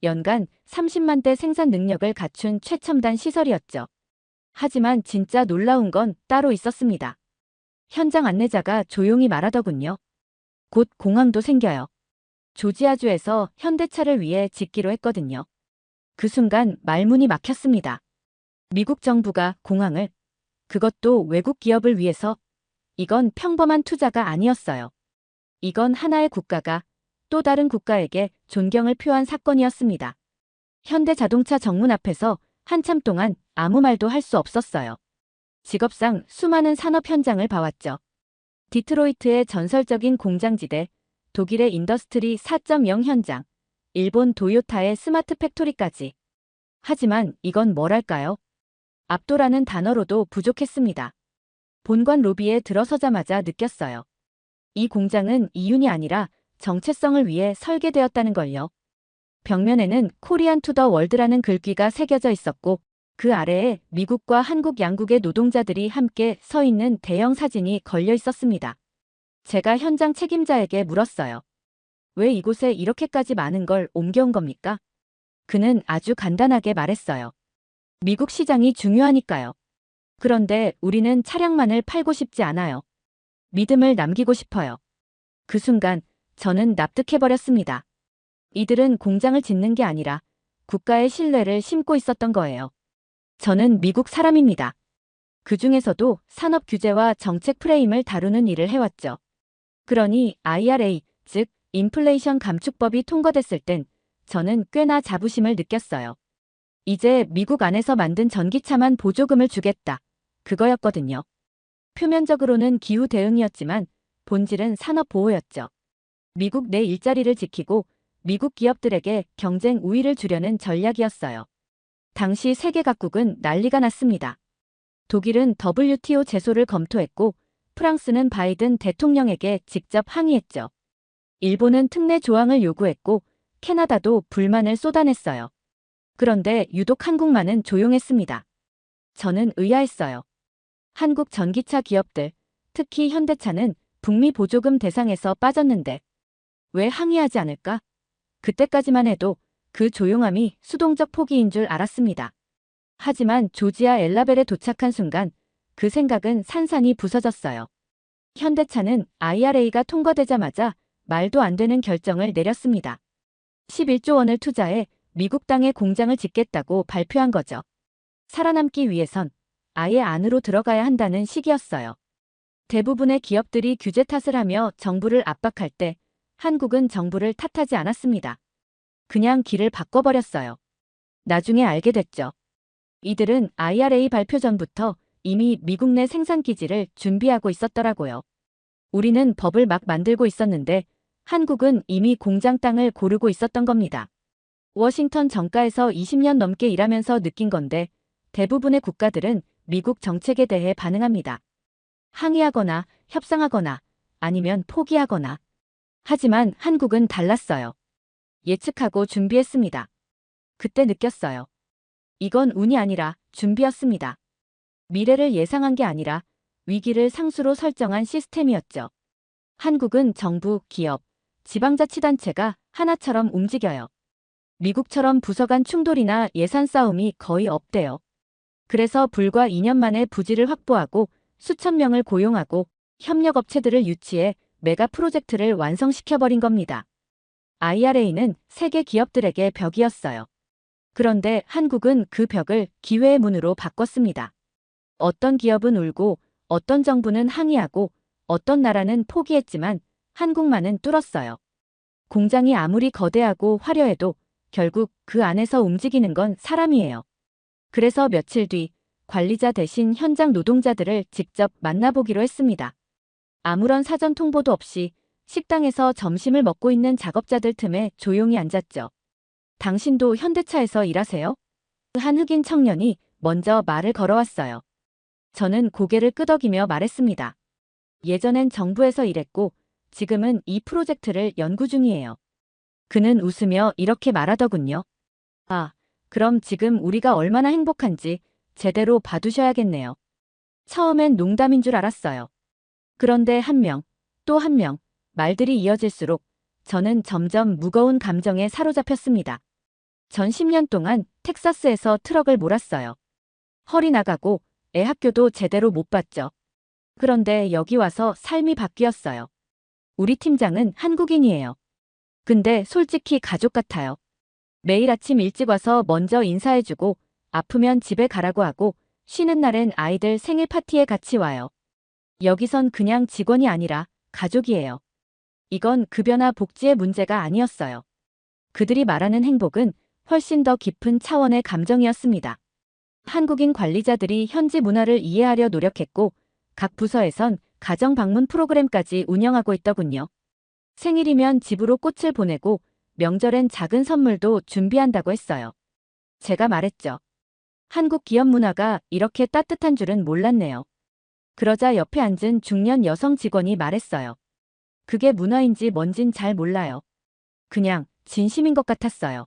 연간 30만 대 생산 능력을 갖춘 최첨단 시설이었죠. 하지만 진짜 놀라운 건 따로 있었습니다. 현장 안내자가 조용히 말하더군요. 곧 공항도 생겨요. 조지아주에서 현대차를 위해 짓기로 했거든요. 그 순간 말문이 막혔습니다. 미국 정부가 공항을, 그것도 외국 기업을 위해서, 이건 평범한 투자가 아니었어요. 이건 하나의 국가가 또 다른 국가에게 존경을 표한 사건이었습니다. 현대자동차 정문 앞에서 한참 동안 아무 말도 할 수 없었어요. 직업상 수많은 산업 현장을 봐왔죠. 디트로이트의 전설적인 공장지대, 독일의 인더스트리 4.0 현장, 일본 도요타의 스마트 팩토리까지. 하지만 이건 뭐랄까요? 압도라는 단어로도 부족했습니다. 본관 로비에 들어서자마자 느꼈어요. 이 공장은 이윤이 아니라 정체성을 위해 설계되었다는 걸요. 벽면에는 코리안 투 더 월드라는 글귀가 새겨져 있었고 그 아래에 미국과 한국 양국의 노동자들이 함께 서 있는 대형 사진이 걸려 있었습니다. 제가 현장 책임자에게 물었어요. 왜 이곳에 이렇게까지 많은 걸 옮겨온 겁니까? 그는 아주 간단하게 말했어요. 미국 시장이 중요하니까요. 그런데 우리는 차량만을 팔고 싶지 않아요. 믿음을 남기고 싶어요. 그 순간 저는 납득해버렸습니다. 이들은 공장을 짓는 게 아니라 국가의 신뢰를 심고 있었던 거예요. 저는 미국 사람입니다. 그 중에서도 산업 규제와 정책 프레임을 다루는 일을 해왔죠. 그러니 IRA, 즉 인플레이션 감축법이 통과됐을 땐 저는 꽤나 자부심을 느꼈어요. 이제 미국 안에서 만든 전기차만 보조금을 주겠다. 그거였거든요. 표면적으로는 기후 대응이었지만 본질은 산업 보호였죠. 미국 내 일자리를 지키고 미국 기업들에게 경쟁 우위를 주려는 전략이었어요. 당시 세계 각국은 난리가 났습니다. 독일은 WTO 제소를 검토했고 프랑스는 바이든 대통령에게 직접 항의했죠. 일본은 특례 조항을 요구했고 캐나다도 불만을 쏟아냈어요. 그런데 유독 한국만은 조용했습니다. 저는 의아했어요. 한국 전기차 기업들, 특히 현대차는 북미 보조금 대상에서 빠졌는데 왜 항의하지 않을까? 그때까지만 해도 그 조용함이 수동적 포기인 줄 알았습니다. 하지만 조지아 엘라벨에 도착한 순간 그 생각은 산산이 부서졌어요. 현대차는 IRA가 통과되자마자 말도 안 되는 결정을 내렸습니다. 11조 원을 투자해 미국 땅에 공장을 짓겠다고 발표한 거죠. 살아남기 위해선 아예 안으로 들어가야 한다는 식이었어요. 대부분의 기업들이 규제 탓을 하며 정부를 압박할 때 한국은 정부를 탓하지 않았습니다. 그냥 길을 바꿔버렸어요. 나중에 알게 됐죠. 이들은 IRA 발표 전부터 이미 미국 내 생산 기지를 준비하고 있었더라고요. 우리는 법을 막 만들고 있었는데 한국은 이미 공장 땅을 고르고 있었던 겁니다. 워싱턴 정가에서 20년 넘게 일하면서 느낀 건데 대부분의 국가들은 미국 정책에 대해 반응합니다. 항의하거나 협상하거나 아니면 포기하거나. 하지만 한국은 달랐어요. 예측하고 준비했습니다. 그때 느꼈어요. 이건 운이 아니라 준비였습니다. 미래를 예상한 게 아니라 위기를 상수로 설정한 시스템이었죠. 한국은 정부, 기업, 지방자치단체가 하나처럼 움직여요. 미국처럼 부서 간 충돌이나 예산 싸움이 거의 없대요. 그래서 불과 2년 만에 부지를 확보하고 수천 명을 고용하고 협력업체들을 유치해 메가 프로젝트를 완성시켜버린 겁니다. IRA는 세계 기업들에게 벽이었어요. 그런데 한국은 그 벽을 기회의 문으로 바꿨습니다. 어떤 기업은 울고 어떤 정부는 항의하고 어떤 나라는 포기했지만 한국만은 뚫었어요. 공장이 아무리 거대하고 화려해도 결국 그 안에서 움직이는 건 사람이에요. 그래서 며칠 뒤 관리자 대신 현장 노동자들을 직접 만나보기로 했습니다. 아무런 사전 통보도 없이 식당에서 점심을 먹고 있는 작업자들 틈에 조용히 앉았죠. 당신도 현대차에서 일하세요? 한 흑인 청년이 먼저 말을 걸어왔어요. 저는 고개를 끄덕이며 말했습니다. 예전엔 정부에서 일했고 지금은 이 프로젝트를 연구 중이에요. 그는 웃으며 이렇게 말하더군요. 아, 그럼 지금 우리가 얼마나 행복한지 제대로 봐두셔야겠네요. 처음엔 농담인 줄 알았어요. 그런데 한 명, 또 한 명, 말들이 이어질수록 저는 점점 무거운 감정에 사로잡혔습니다. 전 10년 동안 텍사스에서 트럭을 몰았어요. 허리 나가고 애 학교도 제대로 못 봤죠. 그런데 여기 와서 삶이 바뀌었어요. 우리 팀장은 한국인이에요. 근데 솔직히 가족 같아요. 매일 아침 일찍 와서 먼저 인사해주고 아프면 집에 가라고 하고 쉬는 날엔 아이들 생일 파티에 같이 와요. 여기선 그냥 직원이 아니라 가족이에요. 이건 급여나 복지의 문제가 아니었어요. 그들이 말하는 행복은 훨씬 더 깊은 차원의 감정이었습니다. 한국인 관리자들이 현지 문화를 이해하려 노력했고 각 부서에선 가정 방문 프로그램까지 운영하고 있더군요. 생일이면 집으로 꽃을 보내고 명절엔 작은 선물도 준비한다고 했어요. 제가 말했죠. 한국 기업 문화가 이렇게 따뜻한 줄은 몰랐네요. 그러자 옆에 앉은 중년 여성 직원이 말했어요. 그게 문화인지 뭔진 잘 몰라요. 그냥 진심인 것 같았어요.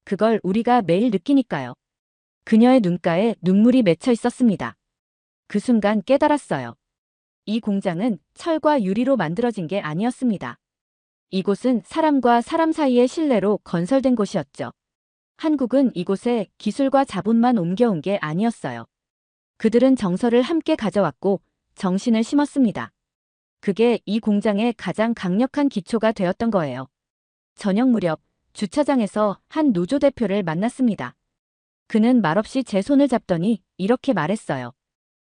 그걸 우리가 매일 느끼니까요. 그녀의 눈가에 눈물이 맺혀 있었습니다. 그 순간 깨달았어요. 이 공장은 철과 유리로 만들어진 게 아니었습니다. 이곳은 사람과 사람 사이의 신뢰로 건설된 곳이었죠. 한국은 이곳에 기술과 자본만 옮겨온 게 아니었어요. 그들은 정서를 함께 가져왔고 정신을 심었습니다. 그게 이 공장의 가장 강력한 기초가 되었던 거예요. 저녁 무렵 주차장에서 한 노조 대표를 만났습니다. 그는 말없이 제 손을 잡더니 이렇게 말했어요.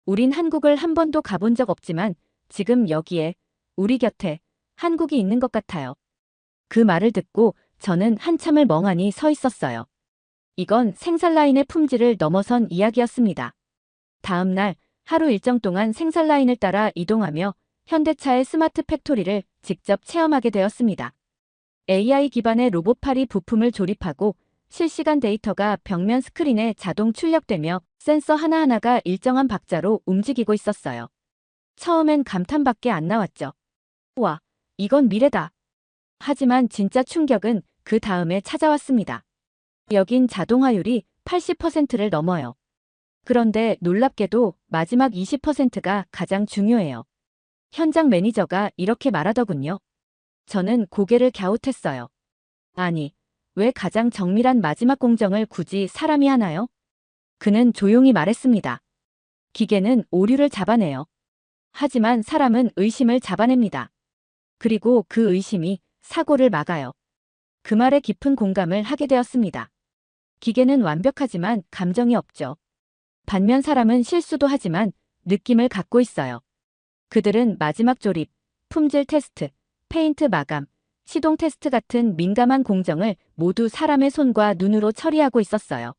우린 한국을 한 번도 가본 적 없지만 지금 여기에 우리 곁에 한국이 있는 것 같아요. 그 말을 듣고 저는 한참을 멍하니 서 있었어요. 이건 생산라인의 품질을 넘어선 이야기였습니다. 다음 날 하루 일정 동안 생산라인을 따라 이동하며 현대차의 스마트 팩토리를 직접 체험하게 되었습니다. AI 기반의 로봇팔이 부품을 조립하고 실시간 데이터가 벽면 스크린에 자동 출력되며 센서 하나하나가 일정한 박자로 움직이고 있었어요. 처음엔 감탄밖에 안 나왔죠. 와, 이건 미래다. 하지만 진짜 충격은 그 다음에 찾아왔습니다. 여긴 자동화율이 80%를 넘어요. 그런데 놀랍게도 마지막 20%가 가장 중요해요. 현장 매니저가 이렇게 말하더군요. 저는 고개를 갸웃했어요. 아니, 왜 가장 정밀한 마지막 공정을 굳이 사람이 하나요? 그는 조용히 말했습니다. 기계는 오류를 잡아내요. 하지만 사람은 의심을 잡아냅니다. 그리고 그 의심이 사고를 막아요. 그 말에 깊은 공감을 하게 되었습니다. 기계는 완벽하지만 감정이 없죠. 반면 사람은 실수도 하지만 느낌을 갖고 있어요. 그들은 마지막 조립, 품질 테스트, 페인트 마감, 시동 테스트 같은 민감한 공정을 모두 사람의 손과 눈으로 처리하고 있었어요.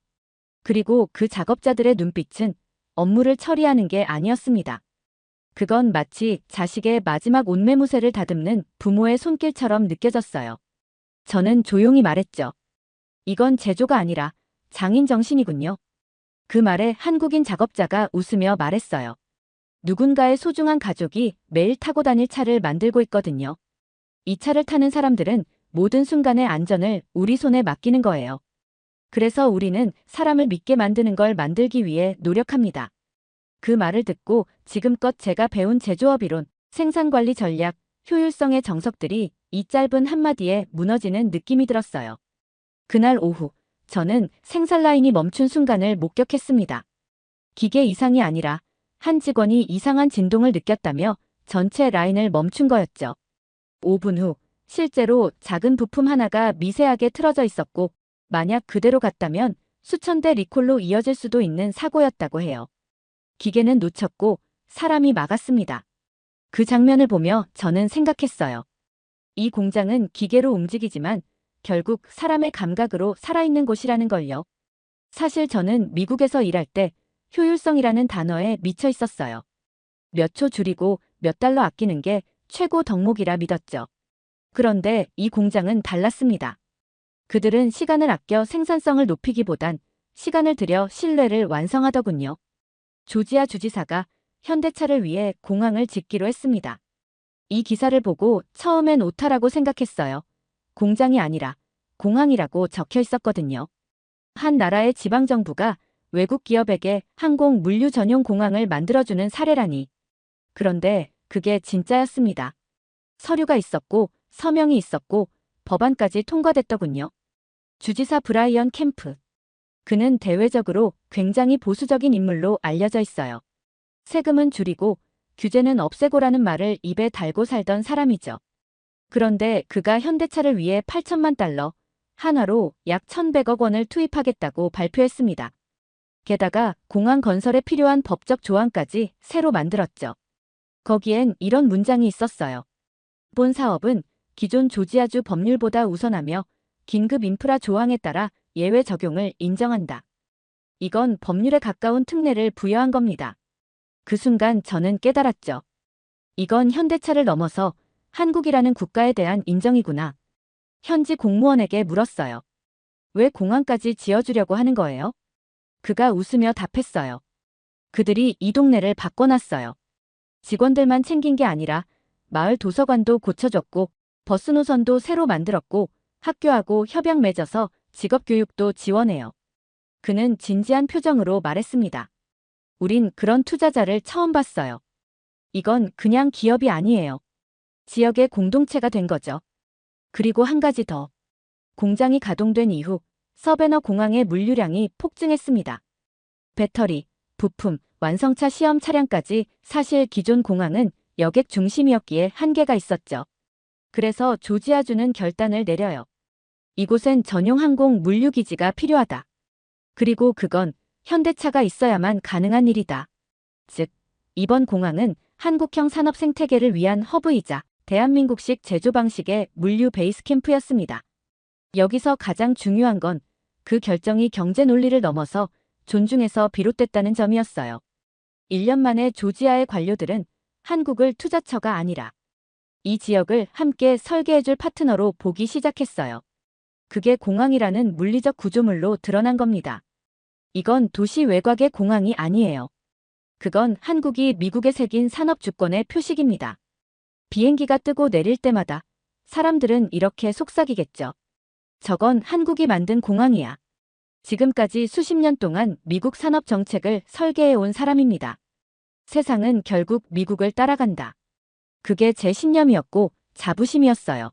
그리고 그 작업자들의 눈빛은 업무를 처리하는 게 아니었습니다. 그건 마치 자식의 마지막 온매무새를 다듬는 부모의 손길처럼 느껴졌어요. 저는 조용히 말했죠. 이건 제조가 아니라 장인 정신이군요. 그 말에 한국인 작업자가 웃으며 말했어요. 누군가의 소중한 가족이 매일 타고 다닐 차를 만들고 있거든요. 이 차를 타는 사람들은 모든 순간의 안전을 우리 손에 맡기는 거예요. 그래서 우리는 사람을 믿게 만드는 걸 만들기 위해 노력합니다. 그 말을 듣고 지금껏 제가 배운 제조업 이론, 생산관리 전략, 효율성의 정석들이 이 짧은 한마디에 무너지는 느낌이 들었어요. 그날 오후, 저는 생산 라인이 멈춘 순간을 목격했습니다. 기계 이상이 아니라 한 직원이 이상한 진동을 느꼈다며 전체 라인을 멈춘 거였죠. 5분 후, 실제로 작은 부품 하나가 미세하게 틀어져 있었고, 만약 그대로 갔다면 수천 대 리콜로 이어질 수도 있는 사고였다고 해요. 기계는 놓쳤고 사람이 막았습니다. 그 장면을 보며 저는 생각했어요. 이 공장은 기계로 움직이지만 결국 사람의 감각으로 살아있는 곳이라는 걸요. 사실 저는 미국에서 일할 때 효율성이라는 단어에 미쳐 있었어요. 몇 초 줄이고 몇 달러 아끼는 게 최고 덕목이라 믿었죠. 그런데 이 공장은 달랐습니다. 그들은 시간을 아껴 생산성을 높이기보단 시간을 들여 신뢰를 완성하더군요. 조지아 주지사가 현대차를 위해 공항을 짓기로 했습니다. 이 기사를 보고 처음엔 오타라고 생각했어요. 공장이 아니라 공항이라고 적혀 있었거든요. 한 나라의 지방정부가 외국 기업에게 항공 물류 전용 공항을 만들어주는 사례라니. 그런데 그게 진짜였습니다. 서류가 있었고 서명이 있었고 법안까지 통과됐더군요. 주지사 브라이언 캠프. 그는 대외적으로 굉장히 보수적인 인물로 알려져 있어요. 세금은 줄이고 규제는 없애고라는 말을 입에 달고 살던 사람이죠. 그런데 그가 현대차를 위해 8천만 달러, 한화로 약 1,100억 원을 투입하겠다고 발표했습니다. 게다가 공항 건설에 필요한 법적 조항까지 새로 만들었죠. 거기엔 이런 문장이 있었어요. 본 사업은 기존 조지아주 법률보다 우선하며 긴급 인프라 조항에 따라 예외 적용을 인정한다. 이건 법률에 가까운 특례를 부여한 겁니다. 그 순간 저는 깨달았죠. 이건 현대차를 넘어서 한국이라는 국가에 대한 인정이구나. 현지 공무원에게 물었어요. 왜 공항까지 지어주려고 하는 거예요? 그가 웃으며 답했어요. 그들이 이 동네를 바꿔놨어요. 직원들만 챙긴 게 아니라 마을 도서관도 고쳐줬고 버스 노선도 새로 만들었고 학교하고 협약 맺어서 직업교육도 지원해요. 그는 진지한 표정으로 말했습니다. 우린 그런 투자자를 처음 봤어요. 이건 그냥 기업이 아니에요. 지역의 공동체가 된 거죠. 그리고 한 가지 더. 공장이 가동된 이후 서베너 공항의 물류량이 폭증했습니다. 배터리, 부품, 완성차 시험 차량까지. 사실 기존 공항은 여객 중심이었기에 한계가 있었죠. 그래서 조지아주는 결단을 내려요. 이곳엔 전용 항공 물류기지가 필요하다. 그리고 그건 현대차가 있어야만 가능한 일이다. 즉, 이번 공항은 한국형 산업 생태계를 위한 허브이자 대한민국식 제조 방식의 물류 베이스 캠프였습니다. 여기서 가장 중요한 건 그 결정이 경제 논리를 넘어서 존중에서 비롯됐다는 점이었어요. 1년 만에 조지아의 관료들은 한국을 투자처가 아니라 이 지역을 함께 설계해줄 파트너로 보기 시작했어요. 그게 공항이라는 물리적 구조물로 드러난 겁니다. 이건 도시 외곽의 공항이 아니에요. 그건 한국이 미국에 새긴 산업 주권의 표식입니다. 비행기가 뜨고 내릴 때마다 사람들은 이렇게 속삭이겠죠. 저건 한국이 만든 공항이야. 지금까지 수십 년 동안 미국 산업 정책을 설계해온 사람입니다. 세상은 결국 미국을 따라간다. 그게 제 신념이었고 자부심이었어요.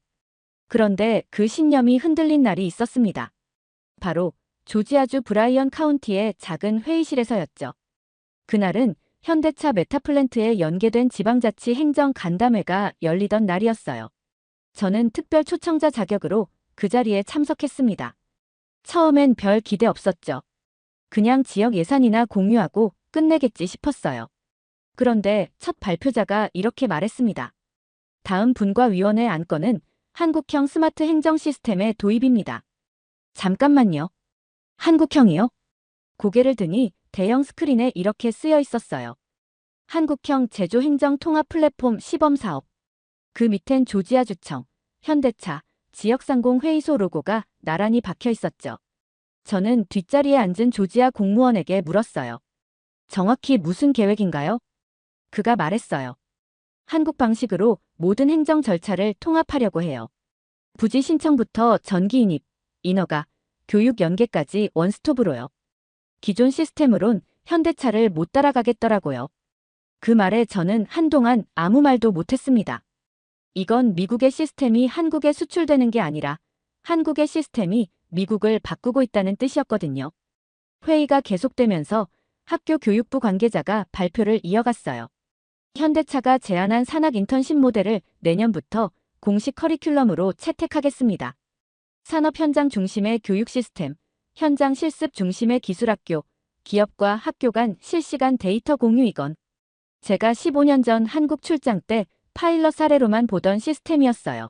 그런데 그 신념이 흔들린 날이 있었습니다. 바로 조지아주 브라이언 카운티의 작은 회의실에서였죠. 그날은 현대차 메타플랜트에 연계된 지방자치 행정 간담회가 열리던 날이었어요. 저는 특별 초청자 자격으로 그 자리에 참석했습니다. 처음엔 별 기대 없었죠. 그냥 지역 예산이나 공유하고 끝내겠지 싶었어요. 그런데 첫 발표자가 이렇게 말했습니다. 다음 분과위원회 안건은 한국형 스마트 행정 시스템의 도입입니다. 잠깐만요. 한국형이요? 고개를 드니 대형 스크린에 이렇게 쓰여 있었어요. 한국형 제조행정통합플랫폼 시범사업. 그 밑엔 조지아주청, 현대차, 지역상공회의소 로고가 나란히 박혀 있었죠. 저는 뒷자리에 앉은 조지아 공무원에게 물었어요. 정확히 무슨 계획인가요? 그가 말했어요. 한국 방식으로 모든 행정 절차를 통합하려고 해요. 부지 신청부터 전기 인입, 인허가, 교육 연계까지 원스톱으로요. 기존 시스템으론 현대차를 못 따라가겠더라고요. 그 말에 저는 한동안 아무 말도 못했습니다. 이건 미국의 시스템이 한국에 수출되는 게 아니라 한국의 시스템이 미국을 바꾸고 있다는 뜻이었거든요. 회의가 계속되면서 학교 교육부 관계자가 발표를 이어갔어요. 현대차가 제안한 산학 인턴십 모델을 내년부터 공식 커리큘럼으로 채택하겠습니다. 산업 현장 중심의 교육 시스템, 현장 실습 중심의 기술학교, 기업과 학교 간 실시간 데이터 공유이건 제가 15년 전 한국 출장 때 파일럿 사례로만 보던 시스템이었어요.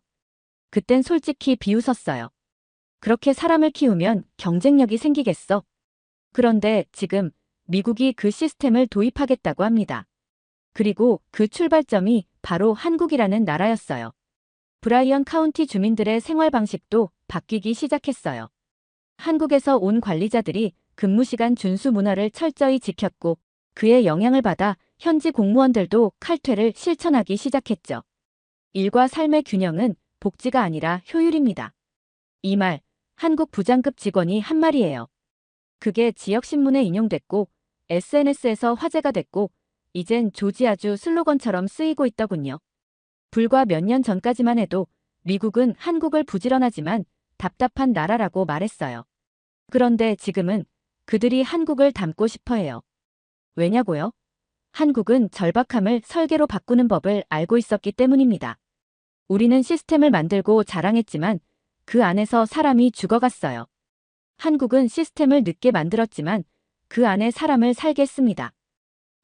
그땐 솔직히 비웃었어요. 그렇게 사람을 키우면 경쟁력이 생기겠어. 그런데 지금 미국이 그 시스템을 도입하겠다고 합니다. 그리고 그 출발점이 바로 한국이라는 나라였어요. 브라이언 카운티 주민들의 생활 방식도 바뀌기 시작했어요. 한국에서 온 관리자들이 근무시간 준수 문화를 철저히 지켰고 그의 영향을 받아 현지 공무원들도 칼퇴를 실천하기 시작했죠. 일과 삶의 균형은 복지가 아니라 효율입니다. 이 말, 한국 부장급 직원이 한 말이에요. 그게 지역신문에 인용됐고 SNS에서 화제가 됐고 이젠 조지아주 슬로건처럼 쓰이고 있더군요. 불과 몇 년 전까지만 해도 미국은 한국을 부지런하지만 답답한 나라라고 말했어요. 그런데 지금은 그들이 한국을 닮고 싶어 해요. 왜냐고요? 한국은 절박함을 설계로 바꾸는 법을 알고 있었기 때문입니다. 우리는 시스템을 만들고 자랑했지만 그 안에서 사람이 죽어갔어요. 한국은 시스템을 늦게 만들었지만 그 안에 사람을 살게 했습니다.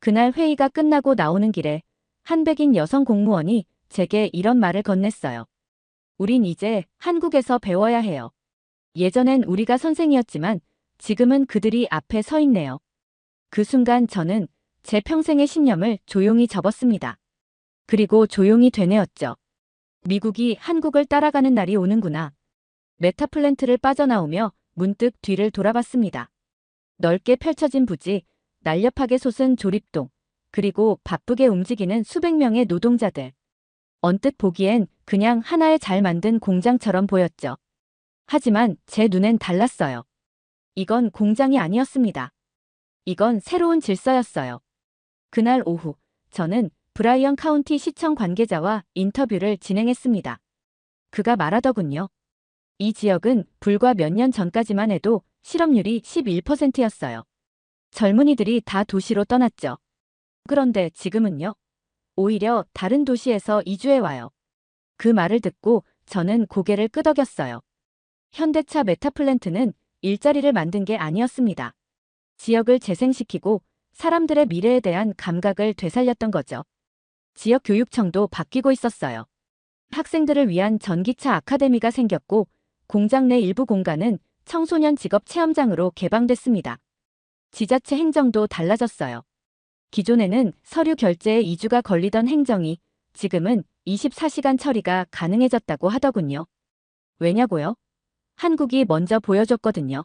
그날 회의가 끝나고 나오는 길에 한 백인 여성 공무원이 제게 이런 말을 건넸어요. 우린 이제 한국에서 배워야 해요. 예전엔 우리가 선생이었지만 지금은 그들이 앞에 서 있네요. 그 순간 저는 제 평생의 신념을 조용히 접었습니다. 그리고 조용히 되뇌었죠. 미국이 한국을 따라가는 날이 오는구나. 메타플랜트를 빠져나오며 문득 뒤를 돌아봤습니다. 넓게 펼쳐진 부지, 날렵하게 솟은 조립동, 그리고 바쁘게 움직이는 수백 명의 노동자들. 언뜻 보기엔 그냥 하나의 잘 만든 공장처럼 보였죠. 하지만 제 눈엔 달랐어요. 이건 공장이 아니었습니다. 이건 새로운 질서였어요. 그날 오후, 저는 브라이언 카운티 시청 관계자와 인터뷰를 진행했습니다. 그가 말하더군요. 이 지역은 불과 몇 년 전까지만 해도 실업률이 11%였어요. 젊은이들이 다 도시로 떠났죠. 그런데 지금은요? 오히려 다른 도시에서 이주해 와요. 그 말을 듣고 저는 고개를 끄덕였어요. 현대차 메타플랜트는 일자리를 만든 게 아니었습니다. 지역을 재생시키고 사람들의 미래에 대한 감각을 되살렸던 거죠. 지역 교육청도 바뀌고 있었어요. 학생들을 위한 전기차 아카데미가 생겼고 공장 내 일부 공간은 청소년 직업 체험장으로 개방됐습니다. 지자체 행정도 달라졌어요. 기존에는 서류 결제에 2주가 걸리던 행정이 지금은 24시간 처리가 가능해졌다고 하더군요. 왜냐고요? 한국이 먼저 보여줬거든요.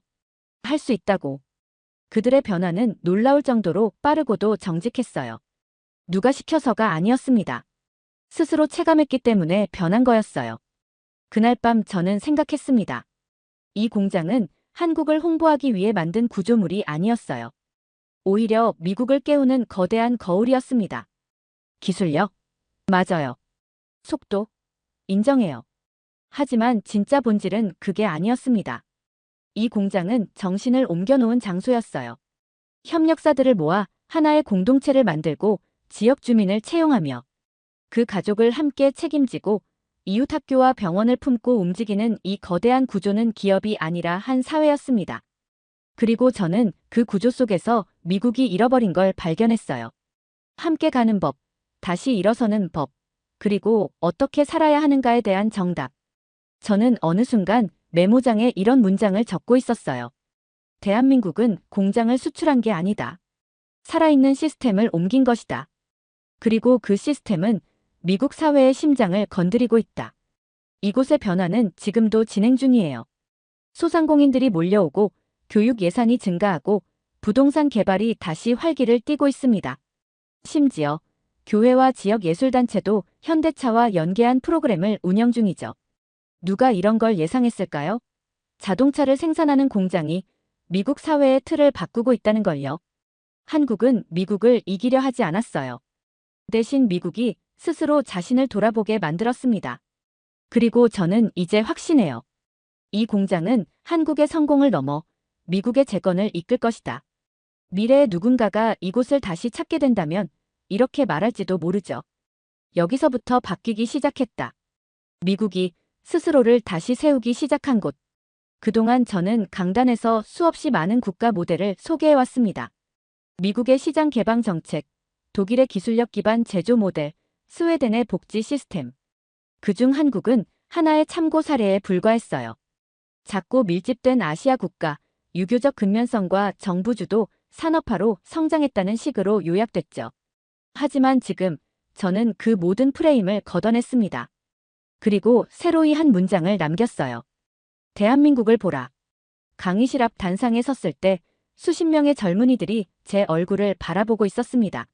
할 수 있다고. 그들의 변화는 놀라울 정도로 빠르고도 정직했어요. 누가 시켜서가 아니었습니다. 스스로 체감했기 때문에 변한 거였어요. 그날 밤 저는 생각했습니다. 이 공장은 한국을 홍보하기 위해 만든 구조물이 아니었어요. 오히려 미국을 깨우는 거대한 거울이었습니다. 기술력? 맞아요. 속도? 인정해요. 하지만 진짜 본질은 그게 아니었습니다. 이 공장은 정신을 옮겨놓은 장소였어요. 협력사들을 모아 하나의 공동체를 만들고 지역 주민을 채용하며 그 가족을 함께 책임지고 이웃 학교와 병원을 품고 움직이는 이 거대한 구조는 기업이 아니라 한 사회였습니다. 그리고 저는 그 구조 속에서 미국이 잃어버린 걸 발견했어요. 함께 가는 법, 다시 일어서는 법, 그리고 어떻게 살아야 하는가에 대한 정답. 저는 어느 순간 메모장에 이런 문장을 적고 있었어요. 대한민국은 공장을 수출한 게 아니다. 살아있는 시스템을 옮긴 것이다. 그리고 그 시스템은 미국 사회의 심장을 건드리고 있다. 이곳의 변화는 지금도 진행 중이에요. 소상공인들이 몰려오고 교육 예산이 증가하고 부동산 개발이 다시 활기를 띠고 있습니다. 심지어 교회와 지역 예술단체도 현대차와 연계한 프로그램을 운영 중이죠. 누가 이런 걸 예상했을까요? 자동차를 생산하는 공장이 미국 사회의 틀을 바꾸고 있다는 걸요. 한국은 미국을 이기려 하지 않았어요. 대신 미국이 스스로 자신을 돌아보게 만들었습니다. 그리고 저는 이제 확신해요. 이 공장은 한국의 성공을 넘어 미국의 재건을 이끌 것이다. 미래에 누군가가 이곳을 다시 찾게 된다면 이렇게 말할지도 모르죠. 여기서부터 바뀌기 시작했다. 미국이 스스로를 다시 세우기 시작한 곳. 그동안 저는 강단에서 수없이 많은 국가 모델을 소개해왔습니다. 미국의 시장 개방 정책, 독일의 기술력 기반 제조 모델, 스웨덴의 복지 시스템. 그중 한국은 하나의 참고 사례에 불과했어요. 작고 밀집된 아시아 국가, 유교적 근면성과 정부주도 산업화로 성장했다는 식으로 요약됐죠. 하지만 지금 저는 그 모든 프레임을 걷어냈습니다. 그리고 새로이 한 문장을 남겼어요. 대한민국을 보라. 강의실 앞 단상에 섰을 때 수십 명의 젊은이들이 제 얼굴을 바라보고 있었습니다.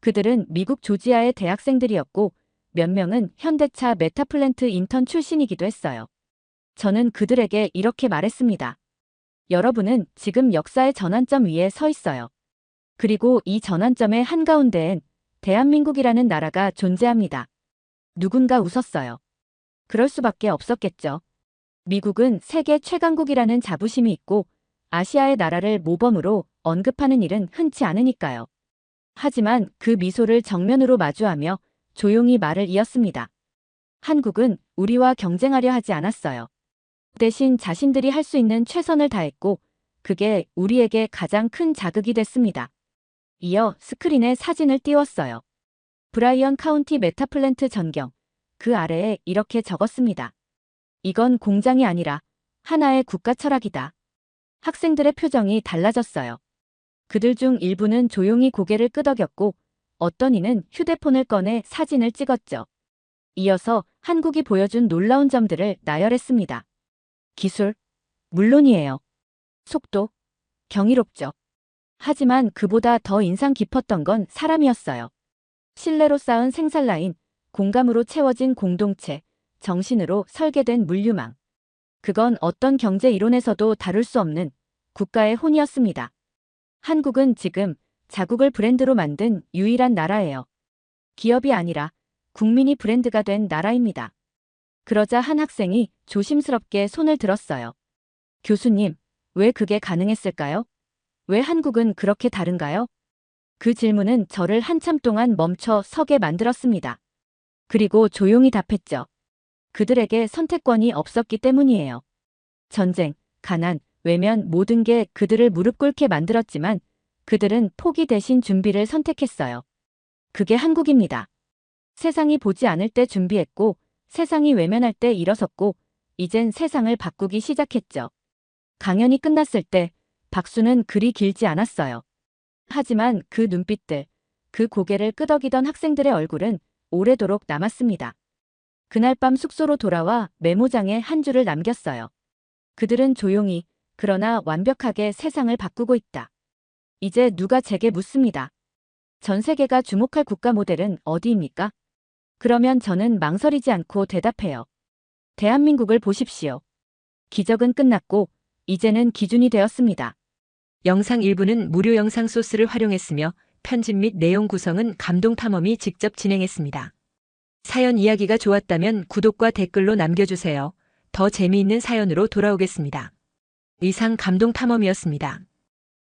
그들은 미국 조지아의 대학생들이었고 몇 명은 현대차 메타플랜트 인턴 출신이기도 했어요. 저는 그들에게 이렇게 말했습니다. 여러분은 지금 역사의 전환점 위에 서 있어요. 그리고 이 전환점의 한가운데엔 대한민국이라는 나라가 존재합니다. 누군가 웃었어요. 그럴 수밖에 없었겠죠. 미국은 세계 최강국이라는 자부심이 있고 아시아의 나라를 모범으로 언급하는 일은 흔치 않으니까요. 하지만 그 미소를 정면으로 마주하며 조용히 말을 이었습니다. 한국은 우리와 경쟁하려 하지 않았어요. 대신 자신들이 할 수 있는 최선을 다했고 그게 우리에게 가장 큰 자극이 됐습니다. 이어 스크린에 사진을 띄웠어요. 브라이언 카운티 메타플랜트 전경. 그 아래에 이렇게 적었습니다. 이건 공장이 아니라 하나의 국가 철학이다. 학생들의 표정이 달라졌어요. 그들 중 일부는 조용히 고개를 끄덕였고 어떤 이는 휴대폰을 꺼내 사진을 찍었죠. 이어서 한국이 보여준 놀라운 점들을 나열했습니다. 기술? 물론이에요. 속도? 경이롭죠. 하지만 그보다 더 인상 깊었던 건 사람이었어요. 신뢰로 쌓은 생산라인, 공감으로 채워진 공동체, 정신으로 설계된 물류망. 그건 어떤 경제 이론에서도 다룰 수 없는 국가의 혼이었습니다. 한국은 지금 자국을 브랜드로 만든 유일한 나라예요. 기업이 아니라 국민이 브랜드가 된 나라입니다. 그러자 한 학생이 조심스럽게 손을 들었어요. 교수님, 왜 그게 가능했을까요? 왜 한국은 그렇게 다른가요? 그 질문은 저를 한참 동안 멈춰 서게 만들었습니다. 그리고 조용히 답했죠. 그들에게 선택권이 없었기 때문이에요. 전쟁, 가난, 외면 모든 게 그들을 무릎 꿇게 만들었지만 그들은 포기 대신 준비를 선택했어요. 그게 한국입니다. 세상이 보지 않을 때 준비했고 세상이 외면할 때 일어섰고 이젠 세상을 바꾸기 시작했죠. 강연이 끝났을 때 박수는 그리 길지 않았어요. 하지만 그 눈빛들, 그 고개를 끄덕이던 학생들의 얼굴은 오래도록 남았습니다. 그날 밤 숙소로 돌아와 메모장에 한 줄을 남겼어요. 그들은 조용히 그러나 완벽하게 세상을 바꾸고 있다. 이제 누가 제게 묻습니다. 전 세계가 주목할 국가 모델은 어디입니까? 그러면 저는 망설이지 않고 대답해요. 대한민국을 보십시오. 기적은 끝났고 이제는 기준이 되었습니다. 영상 일부는 무료 영상 소스를 활용했으며 편집 및 내용 구성은 감동탐험이 직접 진행했습니다. 사연 이야기가 좋았다면 구독과 댓글로 남겨주세요. 더 재미있는 사연으로 돌아오겠습니다. 이상 감동탐험이었습니다.